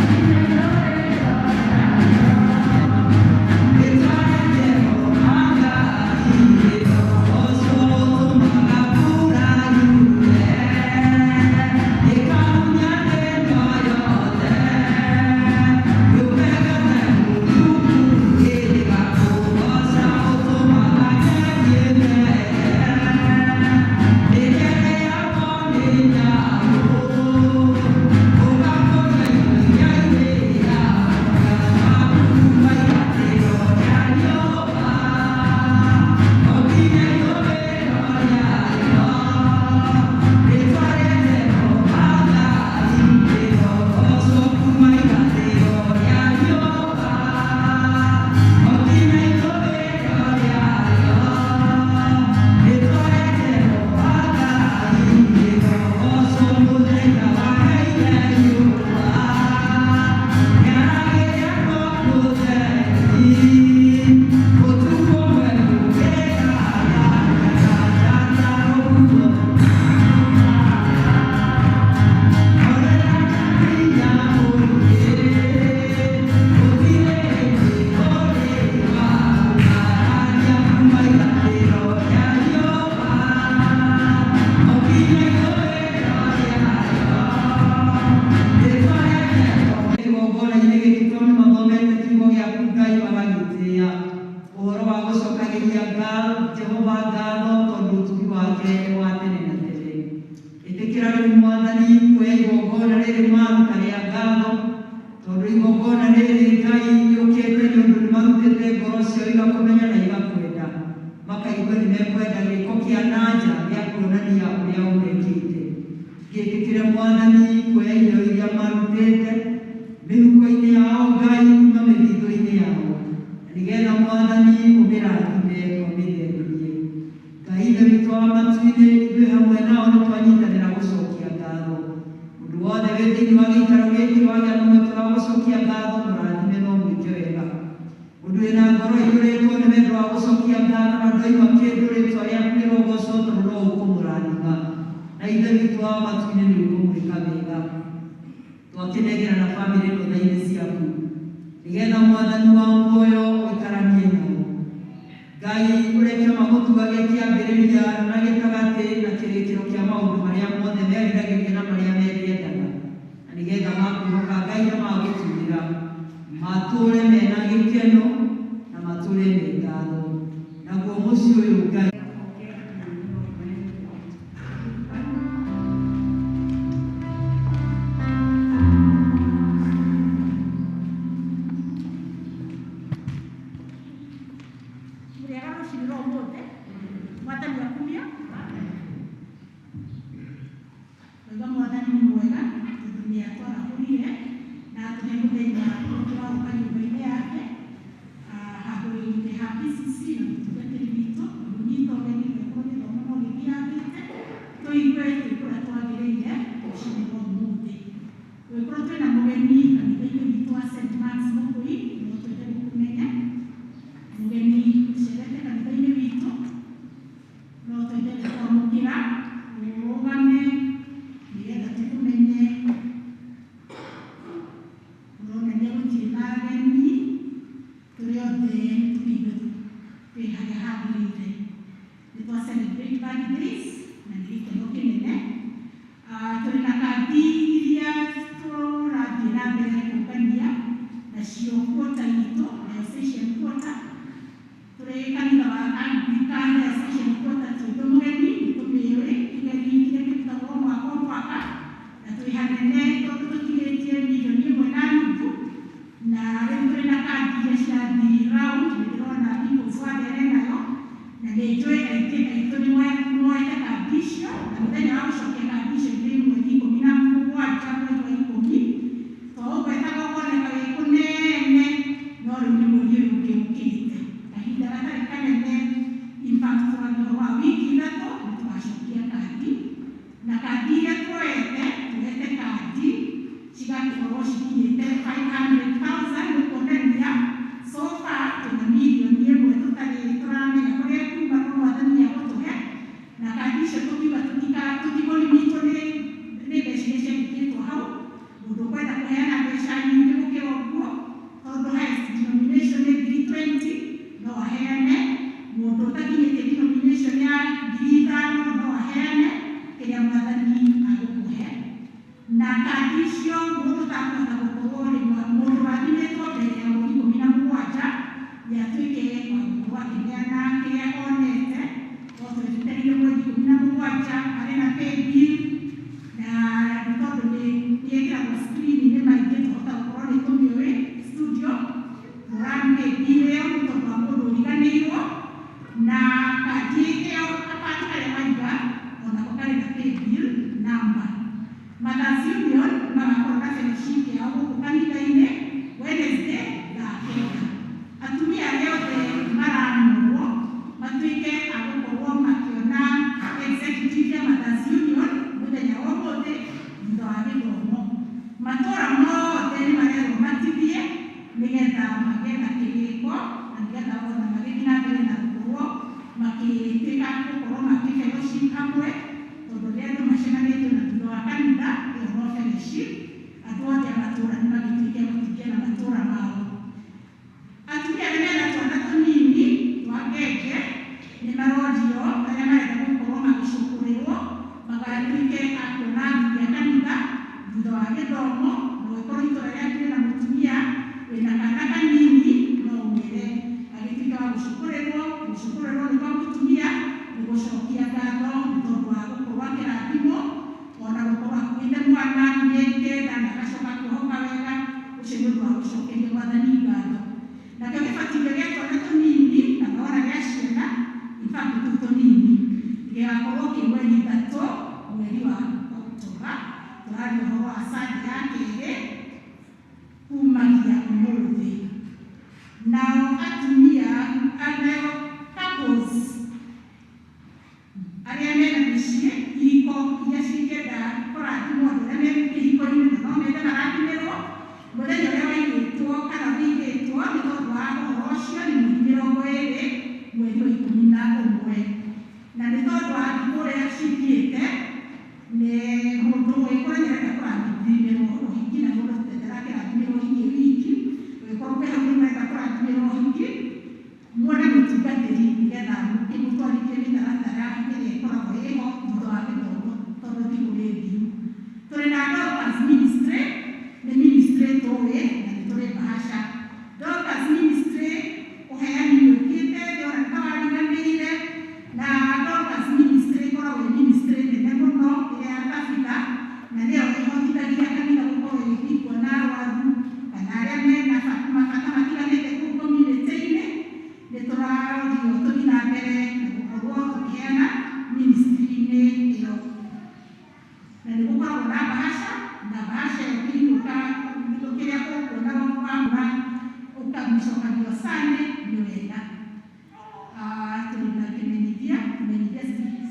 Amen. Jehova ngatho tondũ ũtugi wake nĩ wa tene na tene. Ĩtĩkĩra rĩu Mwathani kuoya igongona rĩrĩ maruta rĩa ngatho tondũ igongona rĩrĩ Ngai rĩũkĩte nĩ ũndũ nĩmarutĩte ngoro ciao igakũmenya na igakwenda, makaigua nĩ mekwenda gĩĩko kĩa na nja gĩa kuonania ũrĩa ũmekĩte. Ngĩtĩkĩra Mwathani kuoya indo iria marutĩte mĩhuko-inĩ yao Ngai kuma mĩthithũ-inĩ yao, nĩgetha Mwathani ũmĩrathime ũmĩtherie. Ngai ithe witũ wa matu-inĩ, ithuĩ hamwe nao nĩ twanyitanĩra gũcokia ngatho. Mũndũ wothe wĩ thĩinĩ wa gĩikaro gĩkĩ wagĩa na mweke wa gũcokia ngatho, mũrathime no mwĩke wega. Mũndũ wĩna ngoro ĩiyũrĩtwo nĩ wendo wa gũcokia ngatho na ndoima kĩndũ rĩtwa rĩaku rĩrogocwo tondũ no ũkũmũrathima, na ithe witũ wa matu-inĩ nĩ ũkũmwĩka wega. Twakenegera na bamĩrĩ ĩno tha-inĩ ciaku, nĩgetha Mwathani wa muoyo ũikaranie nao. Ngai ũreke magũtugage kĩambĩrĩria na gĩtagatĩ na kĩrĩkĩro kĩa maũndũ marĩa mothe meriragĩria na marĩa mendaga, na nĩgetha makwĩhoka Ngai na magũtũũra matũũre mena gĩkeno na matũũre me ngatho. Naguo mũciĩ ũyũ Ngai Kushukuru ni kwa kutumia gĩgakorwo kĩ mweri 3 mweri wa Oktoba. Tũraria ũhoro wa Sunday ya kerĩ kumagia ũmũthĩ. Nao atumia anayo couples arĩa mena mĩciĩ ihiko iria cingĩenda kũrathimwo arĩa me ihiko-inĩ na no mende marathimĩrwo mũthenya ũrĩa waigĩtwo kana wĩigĩtwo nĩ tondũ wa ũhoro ũcio nĩ mweri 20 mweri wa 11, na nĩ tondũ wa thikũ ũrĩa cithiĩte nĩ mũndũ ũgĩkorwo nĩarenda kũrathimĩrwo ũhiki na mũndũ tũtendera kĩrathimĩrwo ũhiki wiki ũgĩkorwo kwĩ hau nĩmũrenda kũrathimĩrwo ũhiki muone mũtungatĩri nĩgetha mũkĩmũtwarithie mĩtaratara ĩrĩa ĩkoragwo ĩho thutha wa gĩthomo tondũ thikũ nĩ thiru. Tũrĩ na Dorcas Ministry, nĩ ministry tũĩ na nĩ tũrĩ bahasha. Dorcas Ministry ũheani ũkĩte ndĩona nĩ tawariganĩire, na Dorcas Ministry ĩkoragwo ĩ ministry nene mũno ĩrĩa ya Africa na nĩyo ĩhotithagia kanitha gũkorwo ĩgĩkwo na arwaru kana arĩa mena mabata matiganĩte kũu community-inĩ. Nĩ tũrarorio tũthiĩ na mbere na gũkorwo tũkĩheana ministry-inĩ ĩyo, na nĩ gũkoragwo na bahasha, na bahasha ĩyo ũkĩinũka kĩrĩa ũkuona wamũra ũkamĩcokagio Sunday nĩ wega. Tũrĩ na kĩmenyithia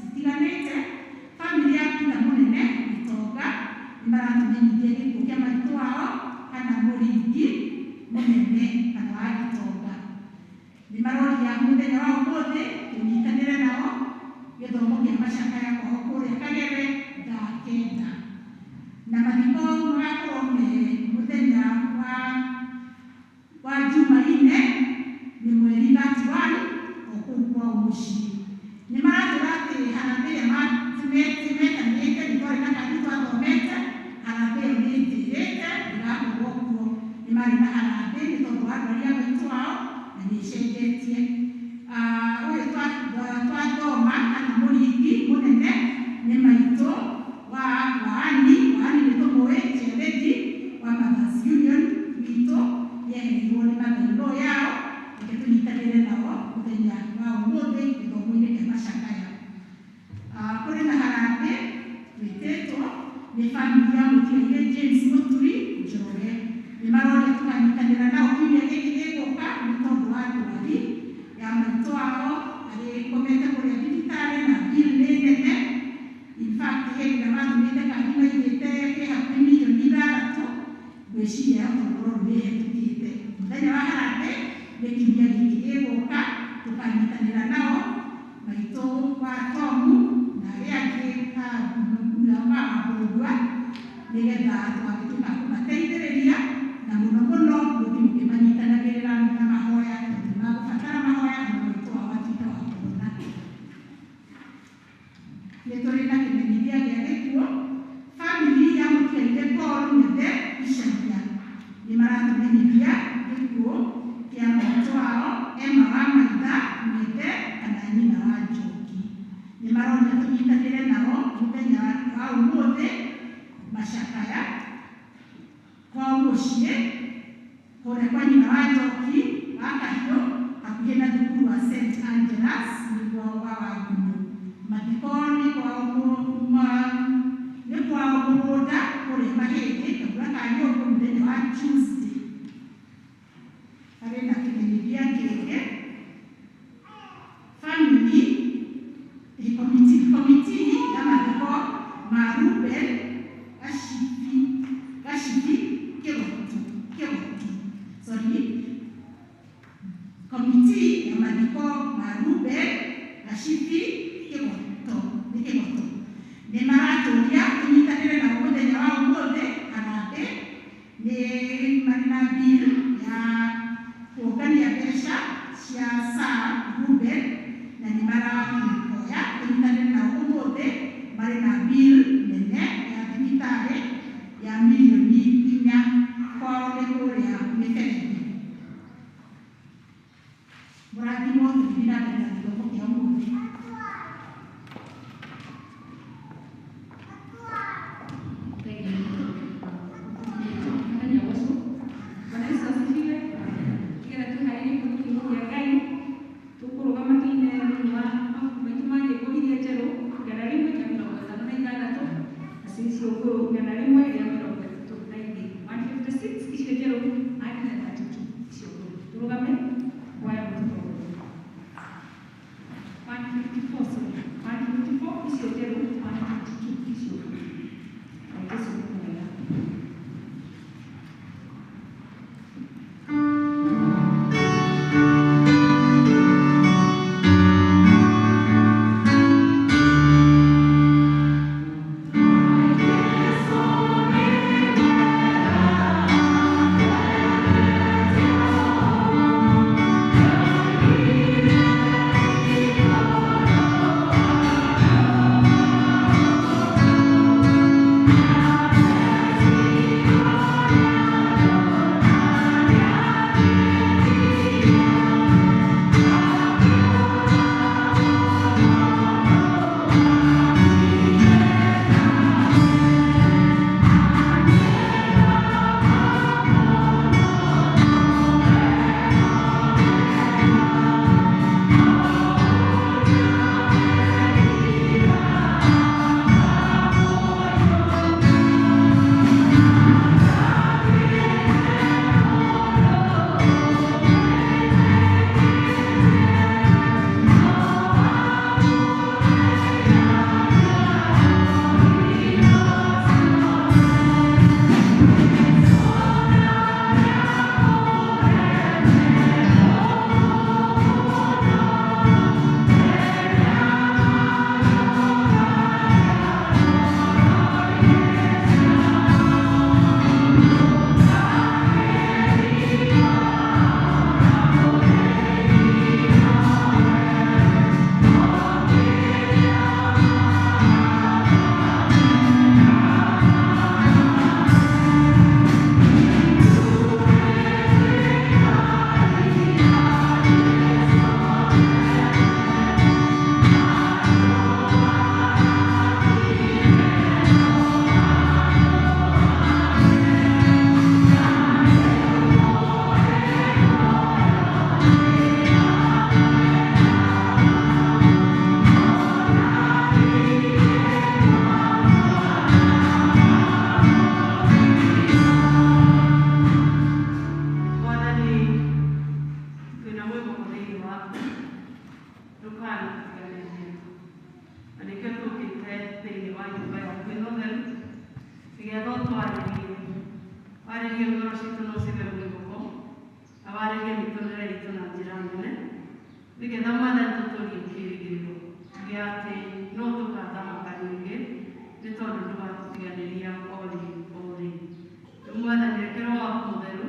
citiganĩte. Family ya Peter Mũnene Gĩtonga nĩ maratũmenyithia gĩkuũ kĩa maitũ wao kana Mũringi Mũnene kana wa Gĩtonga. Nĩ maroria mũthenya wa ũmũthĩ tũnyitanĩre nao gĩthomo kĩa macakaya kwao kũrĩa Kagere thaa 9, na mathiko magakorwo me mũthenya wa Jumaine nĩ mweri 31 o kũu kwao mũciĩ. Nĩ maratwĩra atĩ harambee ĩrĩa metanĩte nĩ twarĩ na kandi twathomete, harambee ĩyo nĩ ĩtĩrĩte ĩgakorwo kuo. Nĩ marĩ na harambee nĩ tondũ wa ndwari ya maitũ wao na nĩ ĩcenjetie. Ũyũ twathoma kana Mũringi Mũnene nĩ maitũ wa Ani nĩ tũmũĩ Chebeti wa Mothers Union witũ yeherirwo nĩ mathaindo yao, reke tũnyitanĩre nao mũthenya wa ũmũthĩ gĩthomo-inĩ kĩa macakaya. Kũrĩ na harambee twĩtĩtwo nĩ family ya mũtigaire James Mũturi Njoroge. Nĩ maroria tũkanyitanĩra nao kiumia gĩkĩ gĩgũka nĩ tondũ wa ndwari ya maitũ wao agĩkomete kũrĩa thibitarĩ na bill nĩ nene. In fact hĩndĩ ĩrĩa mathomete kandi maigĩte hakuhĩ milioni 6, ngwĩciria ũhoro nĩ hĩtũkĩte. Mũthenya wa harambee nĩ kiumia gĩkĩ gĩgũka tũkanyitanĩra nao maitũ wa Tomu na arĩa angĩ wa Mbũngua nĩgetha twagĩtuĩka kũmateithĩrĩria na mũno mũno gũthiĩ mũkĩmanyitanagĩrĩra na mahoya tondũ magũbatara mahoya na maitũ wao atuĩke wa kuona. Nĩ tũrĩ na kĩmenyithia gĩa gĩkuũ. Family ya mũtigaire Paul Nyende Icaria nĩ maratũmenyithia gĩkuũ kĩa maitũ wao Emma wa Maitha Nyende kana nyina wa Njoki. Nĩ maroria tũnyitanĩre nao mũthenya wa ũmũthĩ macakaya kwao mũciĩ kũrĩa kwa nyina wa Njoki wa Kahiũ hakuhĩ na thukuru wa St. Angelas nĩguo wa Wangũnyũ. Mathiko nĩ kwao mũgũnda kũrĩa Mahĩndĩ kabura ka nyũngũ mũthenya wa Tuesday. Harĩ na kĩmenyithia kĩngĩ. Family committee ya mathiko ma Ruben Gashibi Kĩgotu. Committee ya mathiko ma Ruben Gashibi Kĩgotu nĩ maratũria tũnyitanĩre na mũthenya wa ũmũthĩ harambee nĩ atĩ no tũgathamaka rĩngĩ nĩ tondũ ndũgatũtiganĩria o rĩ. Mwathani rekera waku mũtheru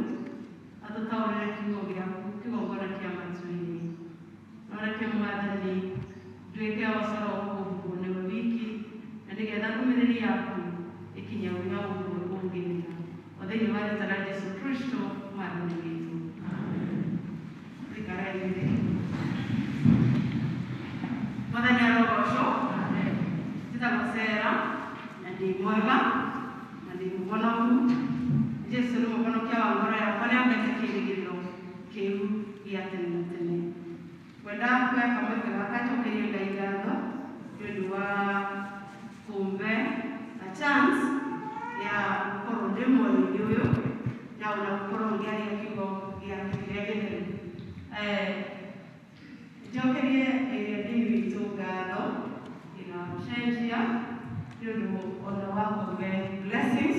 atũtaũrĩre kiugo gĩaku kĩgongona kĩa matu-inĩ. No reke Mwathani nduĩke ũcoro ũkũhubwo nĩwe wiki na nĩgetha ndũmĩrĩri yaku ĩkinye ũrĩa ũngĩenda. O thĩinĩ wa rĩĩtwa rĩa Jesũ Kristo Mwathani witũ. Thikaraĩrĩ. Mwathani arogocwo. Njĩtagwo Sarah na ndĩ mwega na ndĩ mũhonoku. Jesũ nĩ mũhonokia wa ngoro yakwa nĩ ambete kĩĩrĩgĩrĩro kĩu gĩa tene na tene. Kwenda kuoya kamweke gaka njokerie Ngai ngatho nĩ ũndũ wa kũmbe na chance ya gũkorwo ndĩ mweri-inĩ ũyũ na ona gũkorwo ngĩaria kiugo gĩake kĩrĩa gĩtheru. Njokerie ndini witũ ngatho ĩgamũcenjia nĩ ũndũ ona wa kũmbe blessings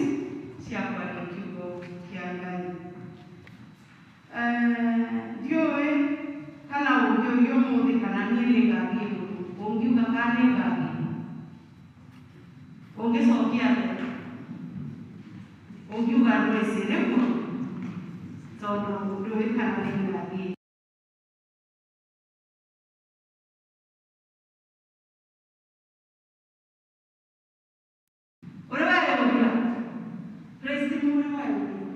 cia kwaria kiugo kĩa Ngai. Ndiũĩ kana ũngĩũrio ũmũthĩ kana niĩ nĩ ngathiĩ gũkũ, ũngiuga kana nĩ ngathiĩ, ũngĩcokia atĩa? Ũngiuga ndwĩcirĩkuo tondũ ndũĩ kana nĩ ngathiĩ. Ũrĩ weyũria, praise the Lord, ũrĩ weyũria.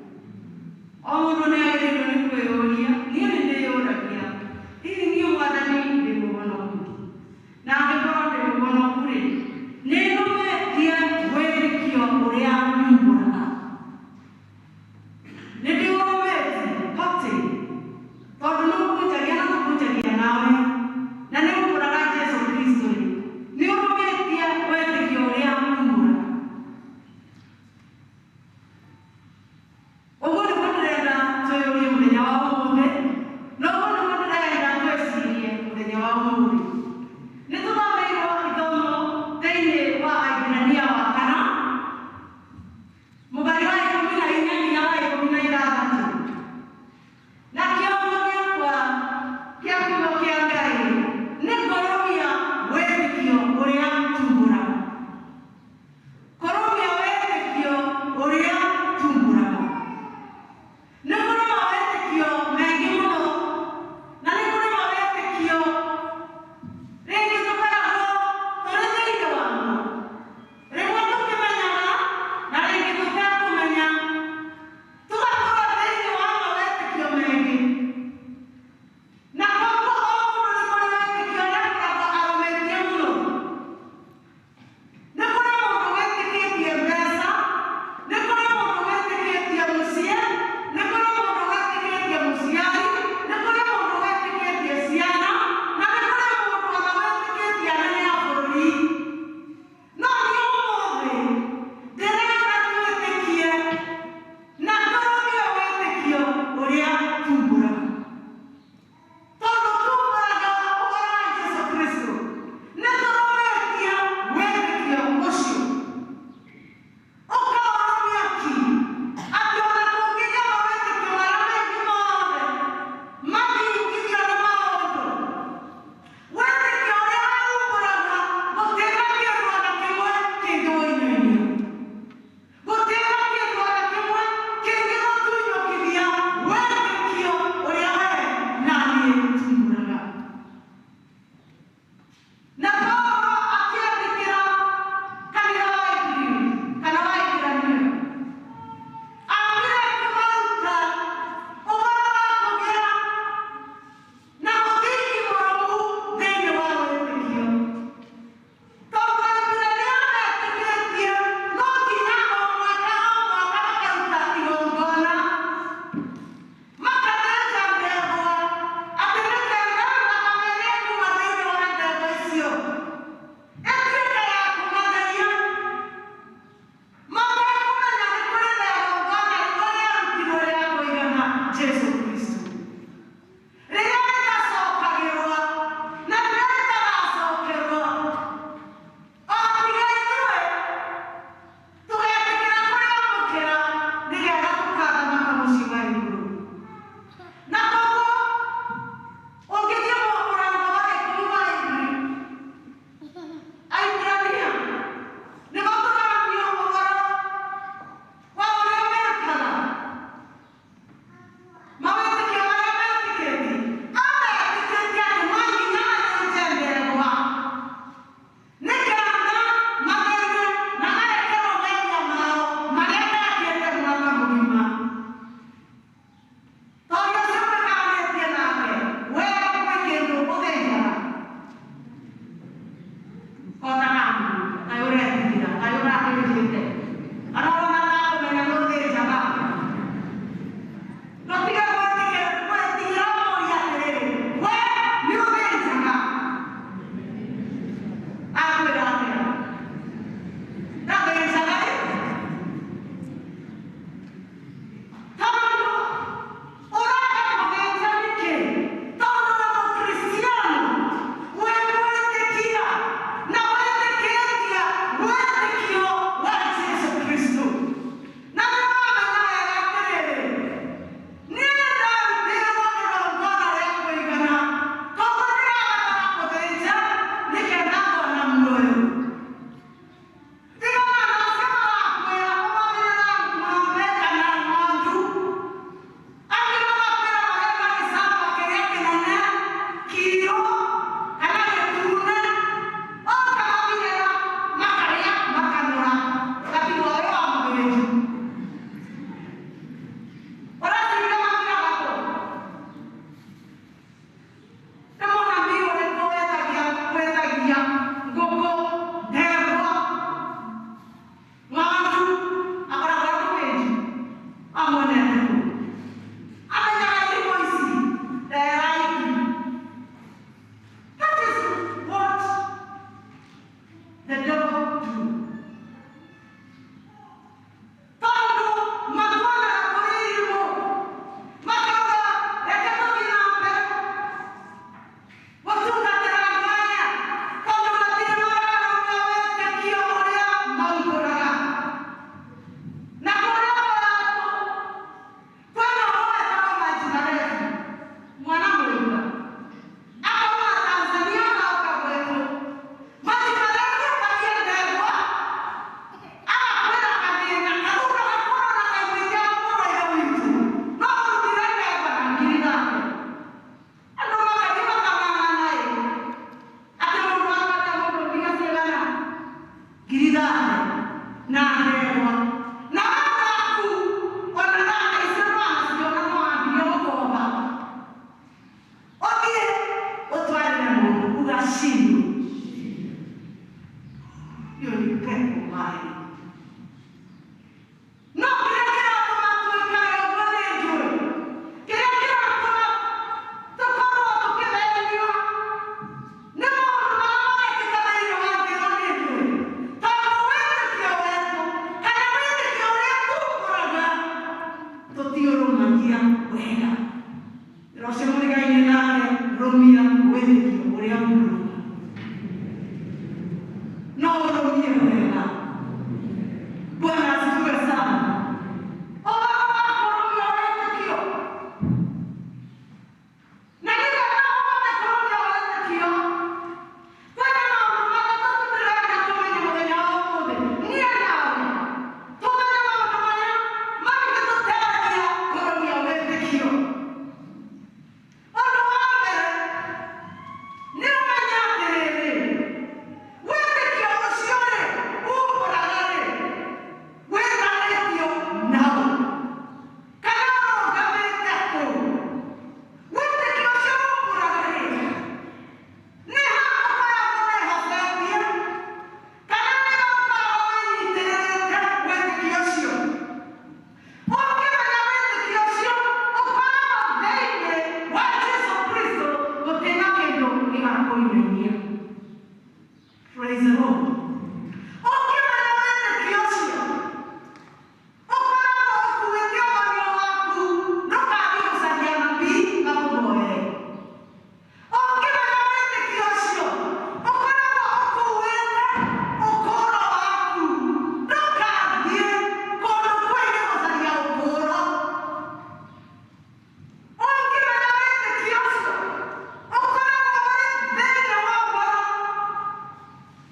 O mũndũ nĩ agĩrĩirwo nĩ kwĩyũria, niĩ nĩ ndĩyũragia, hihi niĩ Mwathani ndĩ mũhonoku? Na angĩkorwo ndĩ mũhonoku-rĩ, nĩ nũmĩtie wĩtĩkio ũrĩa nyumbũraga. Nĩ ndĩũrũmĩtie atĩ tondũ nĩ ũkũnjagia na tũkũnjagia nawe na nĩ ũmbũraga Jesũ Kristo-rĩ, nĩ ũrũmĩtie wĩtĩkio ũrĩa nyumbũraga. Ũguo nĩguo ndĩrenda twĩyũrie mũthenya wa ũmũthĩ, na ũguo nĩguo ndĩrenda twĩcirie mũthenya wa ũmũthĩ. Nĩ tũthome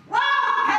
Why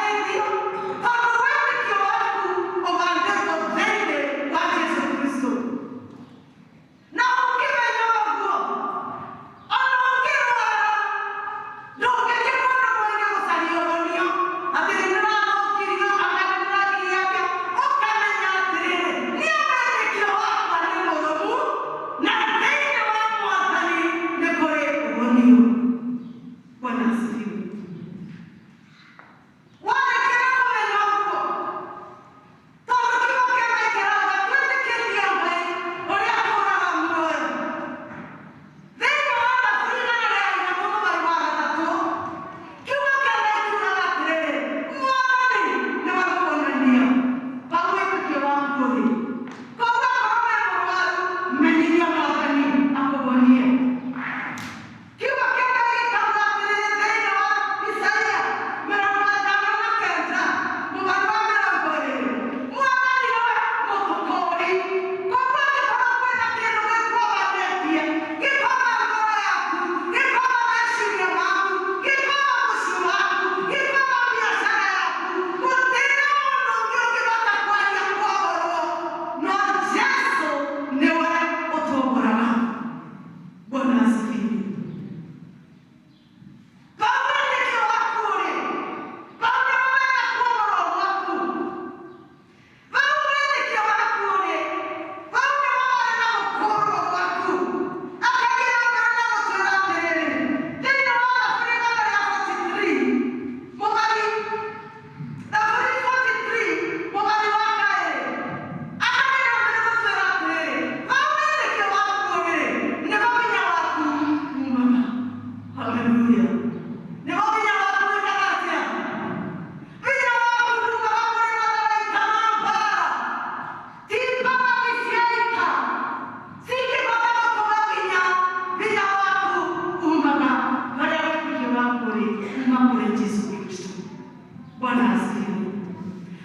Bwana asifiwe.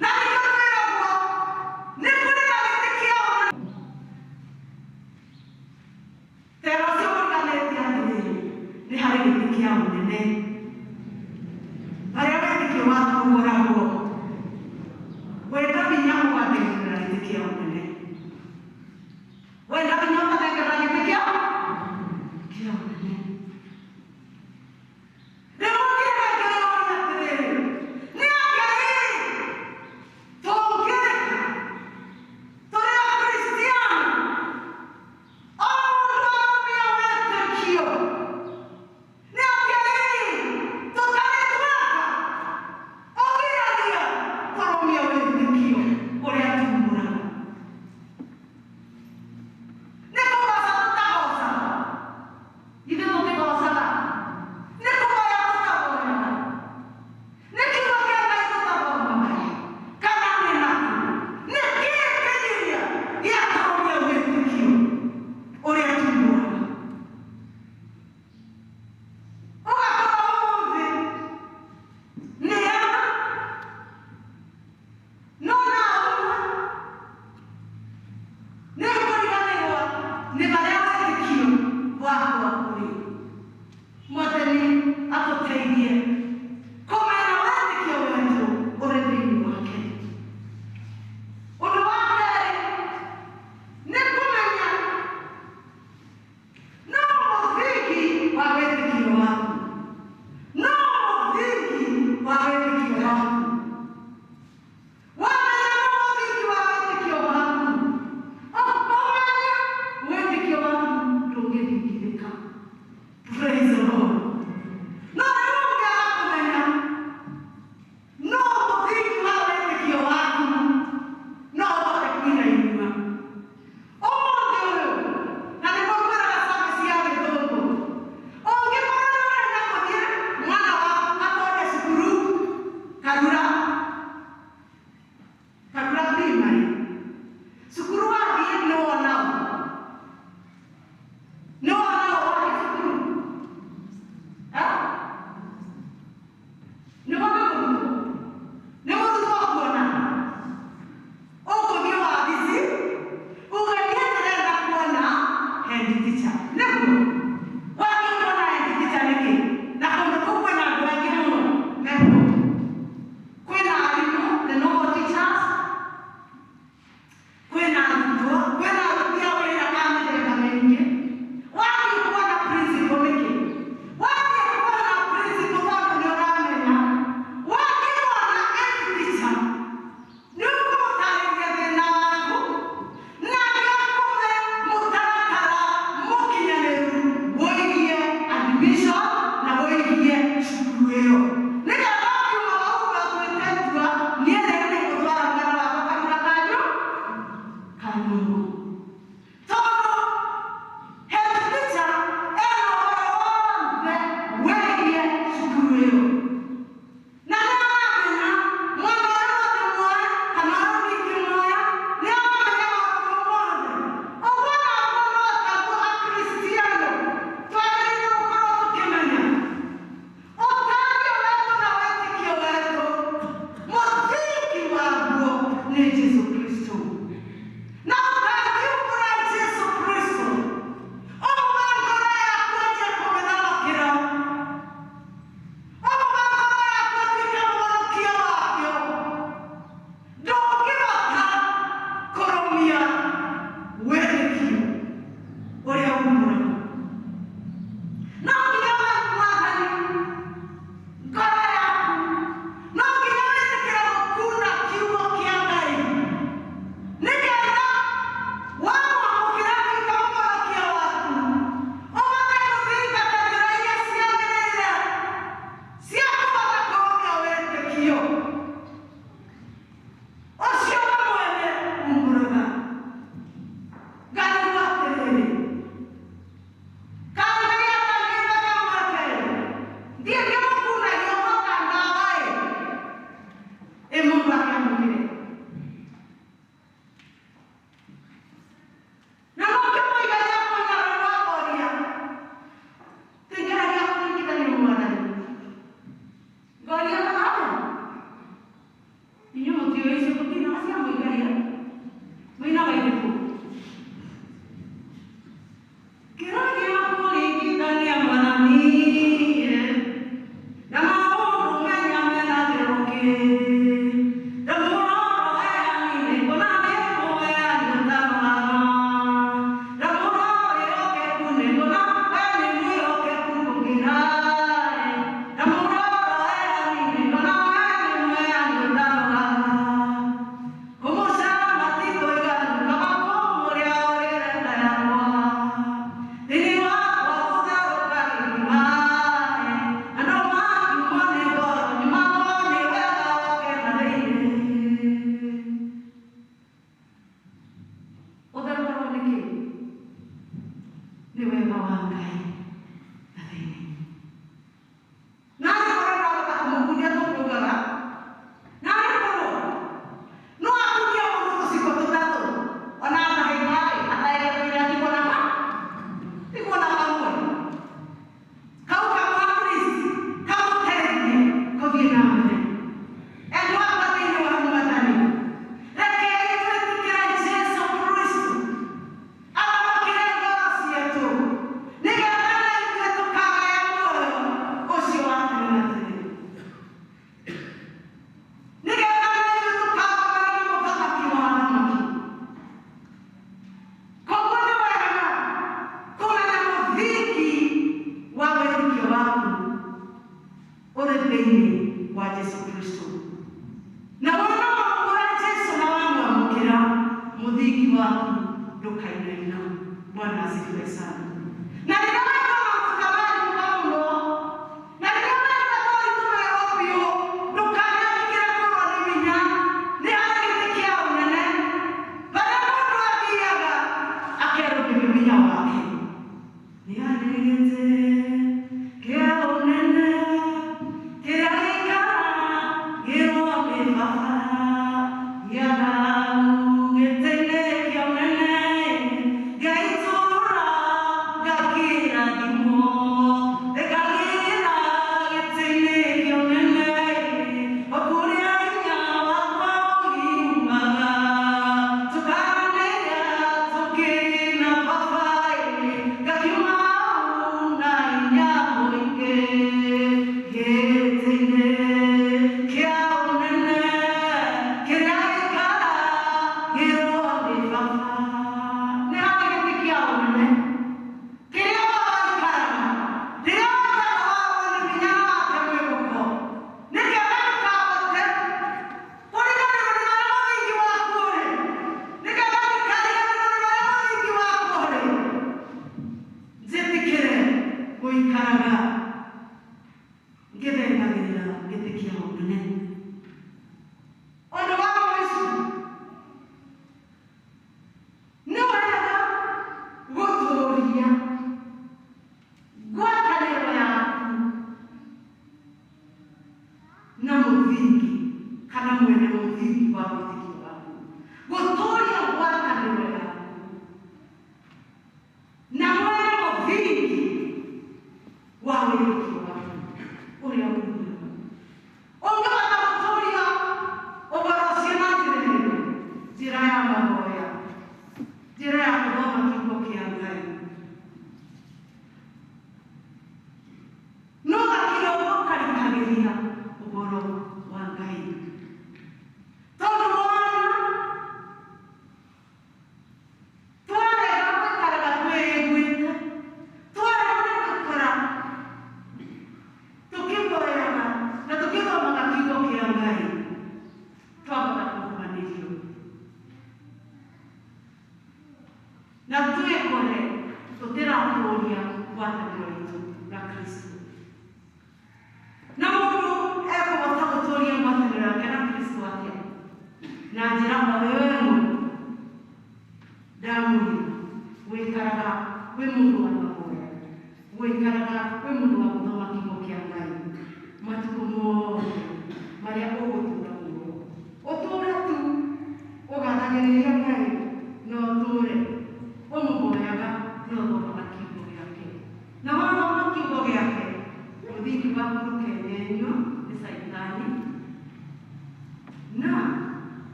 Na nikamwambia ni kule nalitikia tero sio kaneti ati ni hari gitikia unene hari gitikia watu ngoragwo wenda binya mwate gitikia unene wenda binya mwate gitikia unene Devo dire che non è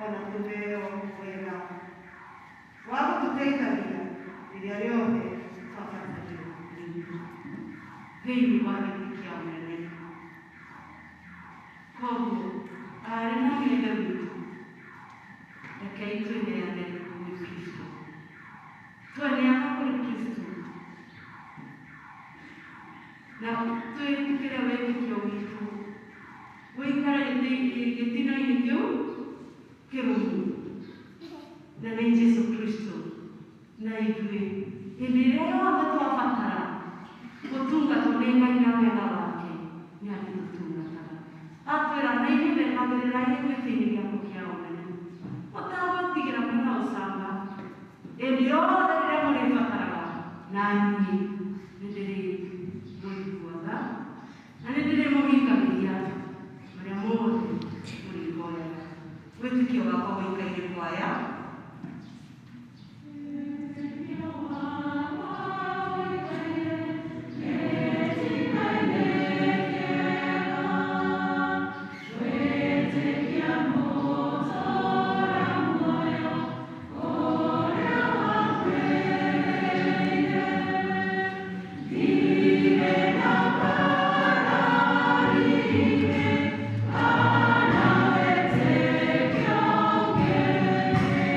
ona tũheo wega wa gũtũteithagia rĩrĩa rĩothe twabatarwo thĩinĩ wa gĩtĩ kĩa ũnene. Koguo arĩ na wĩra witũ, rekei twĩneane kũrĩ Kristo, tweneana kũrĩ Kristo na twĩtĩkĩre wĩtĩkio witũ gũikara gĩtina-inĩ kĩu kĩrũmu, na nĩ Jesũ Kristo na ithuĩ hĩndĩ ĩrĩa yothe twabatara gũtungatwo nĩ Ngai na wega wake nĩ atũtungataga. Atwĩra na inyuĩ merũgamĩrĩrai gĩtĩ-inĩ gĩakwa kĩa ũnene mũtegwĩtigĩra mwĩna ũcamba hĩndĩ yothe rĩrĩa mũrĩbataraga, na niĩ nĩndĩrĩmũiguaga na nĩndĩrĩmũhingamĩria marĩa mothe mũrĩhoyaga. Wĩtĩkio wakwa ũikaire kwaya. Yeah.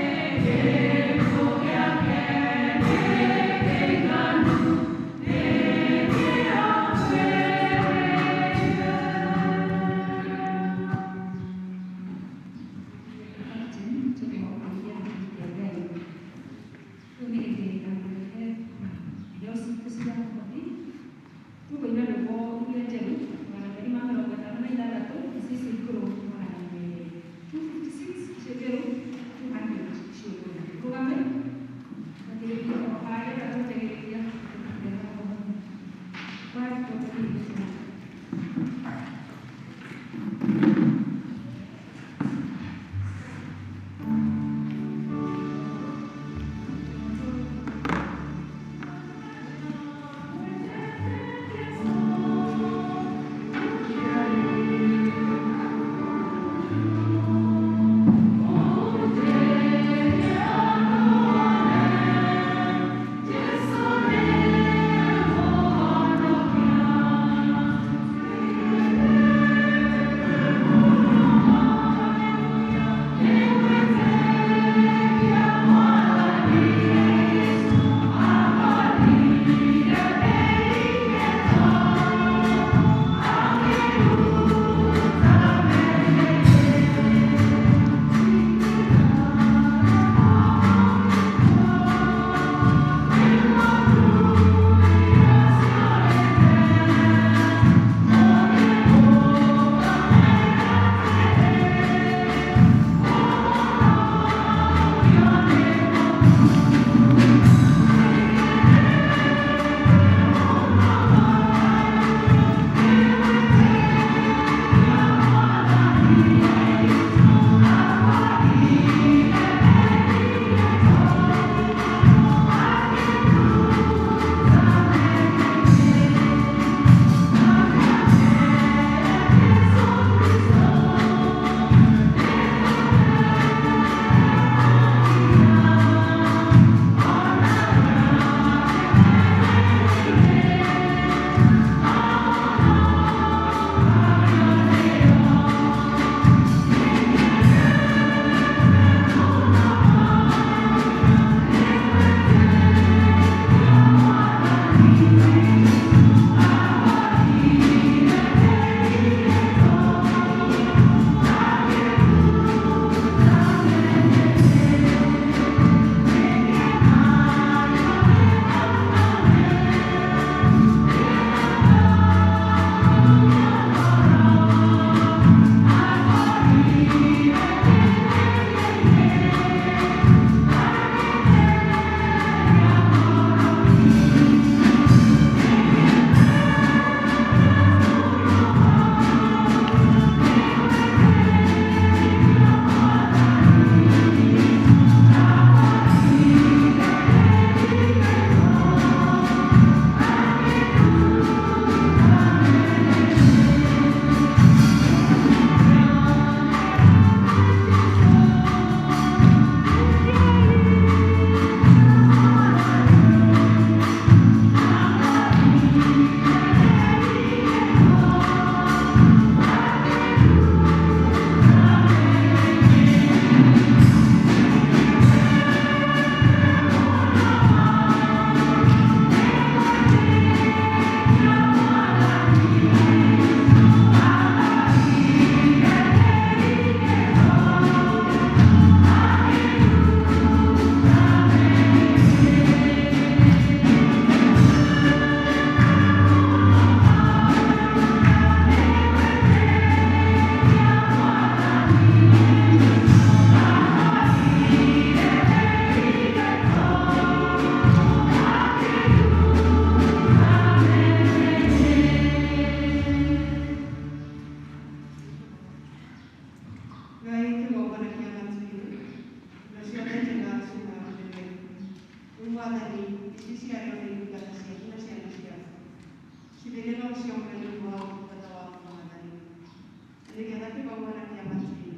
nĩgetha kĩgongona kĩa matũire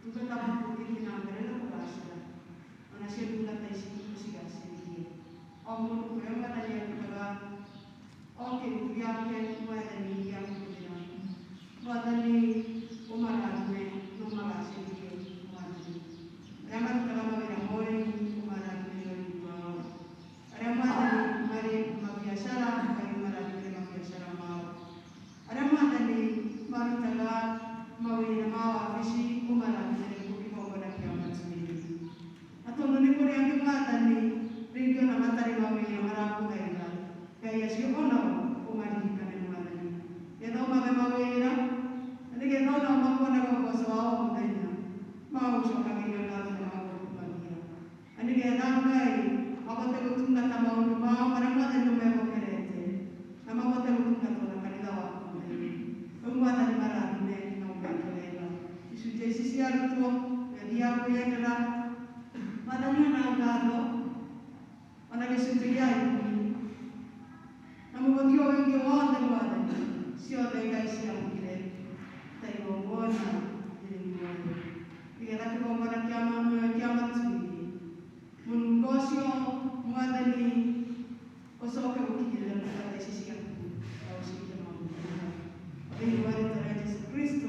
tungata gũkũ gĩthiĩ na mbere na kũgacĩra, onacio ndungata ici ũcigacĩrithie. O mũndũ kũrĩa Mwathani arutaga o kĩndũ gĩake Mwathani gĩakũhũthĩra, Mwathani ũmarathime na ũmagacĩrithie Mwathani. Arĩa marutaga mawĩra ma ũrĩmi ũmarathime ũrĩmi wao, arĩa Mwathani marĩ mabiacara Ngai ũmarathime mabiacara mao, arĩa Mwathani marutaga mawĩra ma wabici ũmarathime kĩgongona kĩa matũire. Na tondũ nĩ kũrĩ angĩ Mwathani rĩngĩ ona matarĩ mawĩra marakũgaĩra, Ngai acio onao ũmaririkane Mwathani, nĩgetha ũmahe mawĩra na nĩgetha onao makuonaga ũboco wa o mũthenya magũcokagĩria ngatho na magũkumagia, na nĩgetha Ngai mahote gũtungata maũndũ mao marĩa Mwathani ũmehokerete na mahote gũtungata na kanitha waku mũthenya. Rĩu Mwathani marathime na ũmeke wega. Icunjĩ ici ciarutwo ngathiaga kwĩyendera Mwathani ona ngatho ona gĩcunjĩ gĩa ikũmi na mũgũthio wĩingĩ wothe Mwathani ciothe Ngai ciamũkĩre ta igongona rĩrĩ muoyo, nĩgetha kĩgongona kĩa matũire mũnungo ũcio Mwathani ũcoke gũkinyĩrĩra ndungata ici ciaku na ũcikie maũndũ mega thĩinĩ wa rĩĩtwa rĩa Jesũ Kristo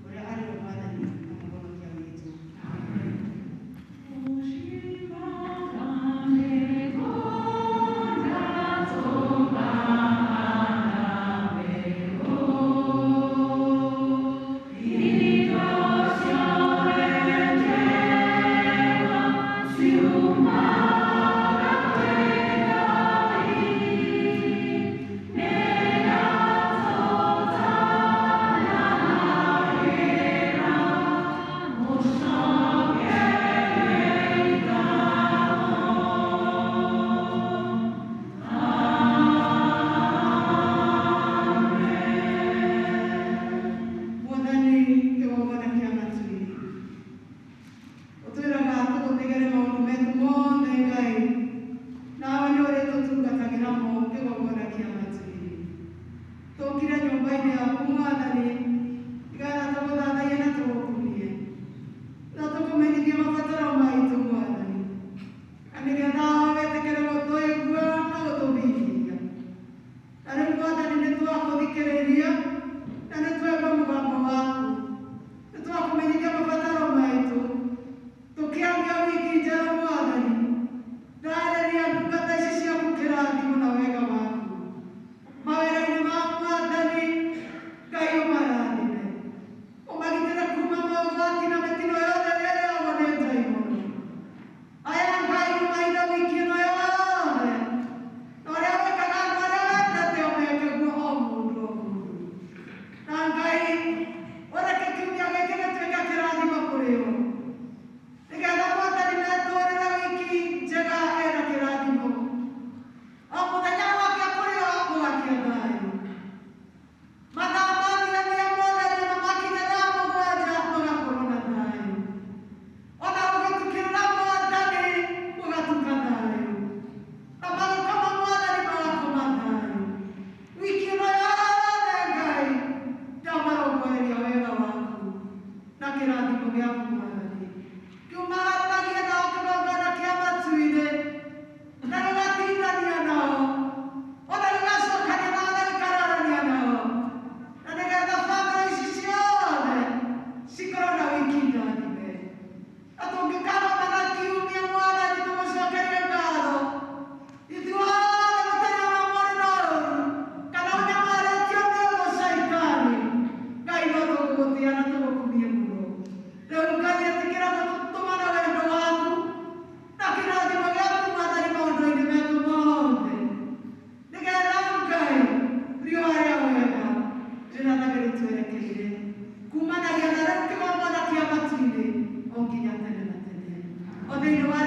ũrĩa arĩ we Mwathani na mũhonokia witũ. Amen. Kumana gya na rĩu kĩgongona kĩa matũire o nginya tene na tene. O thĩinĩ wa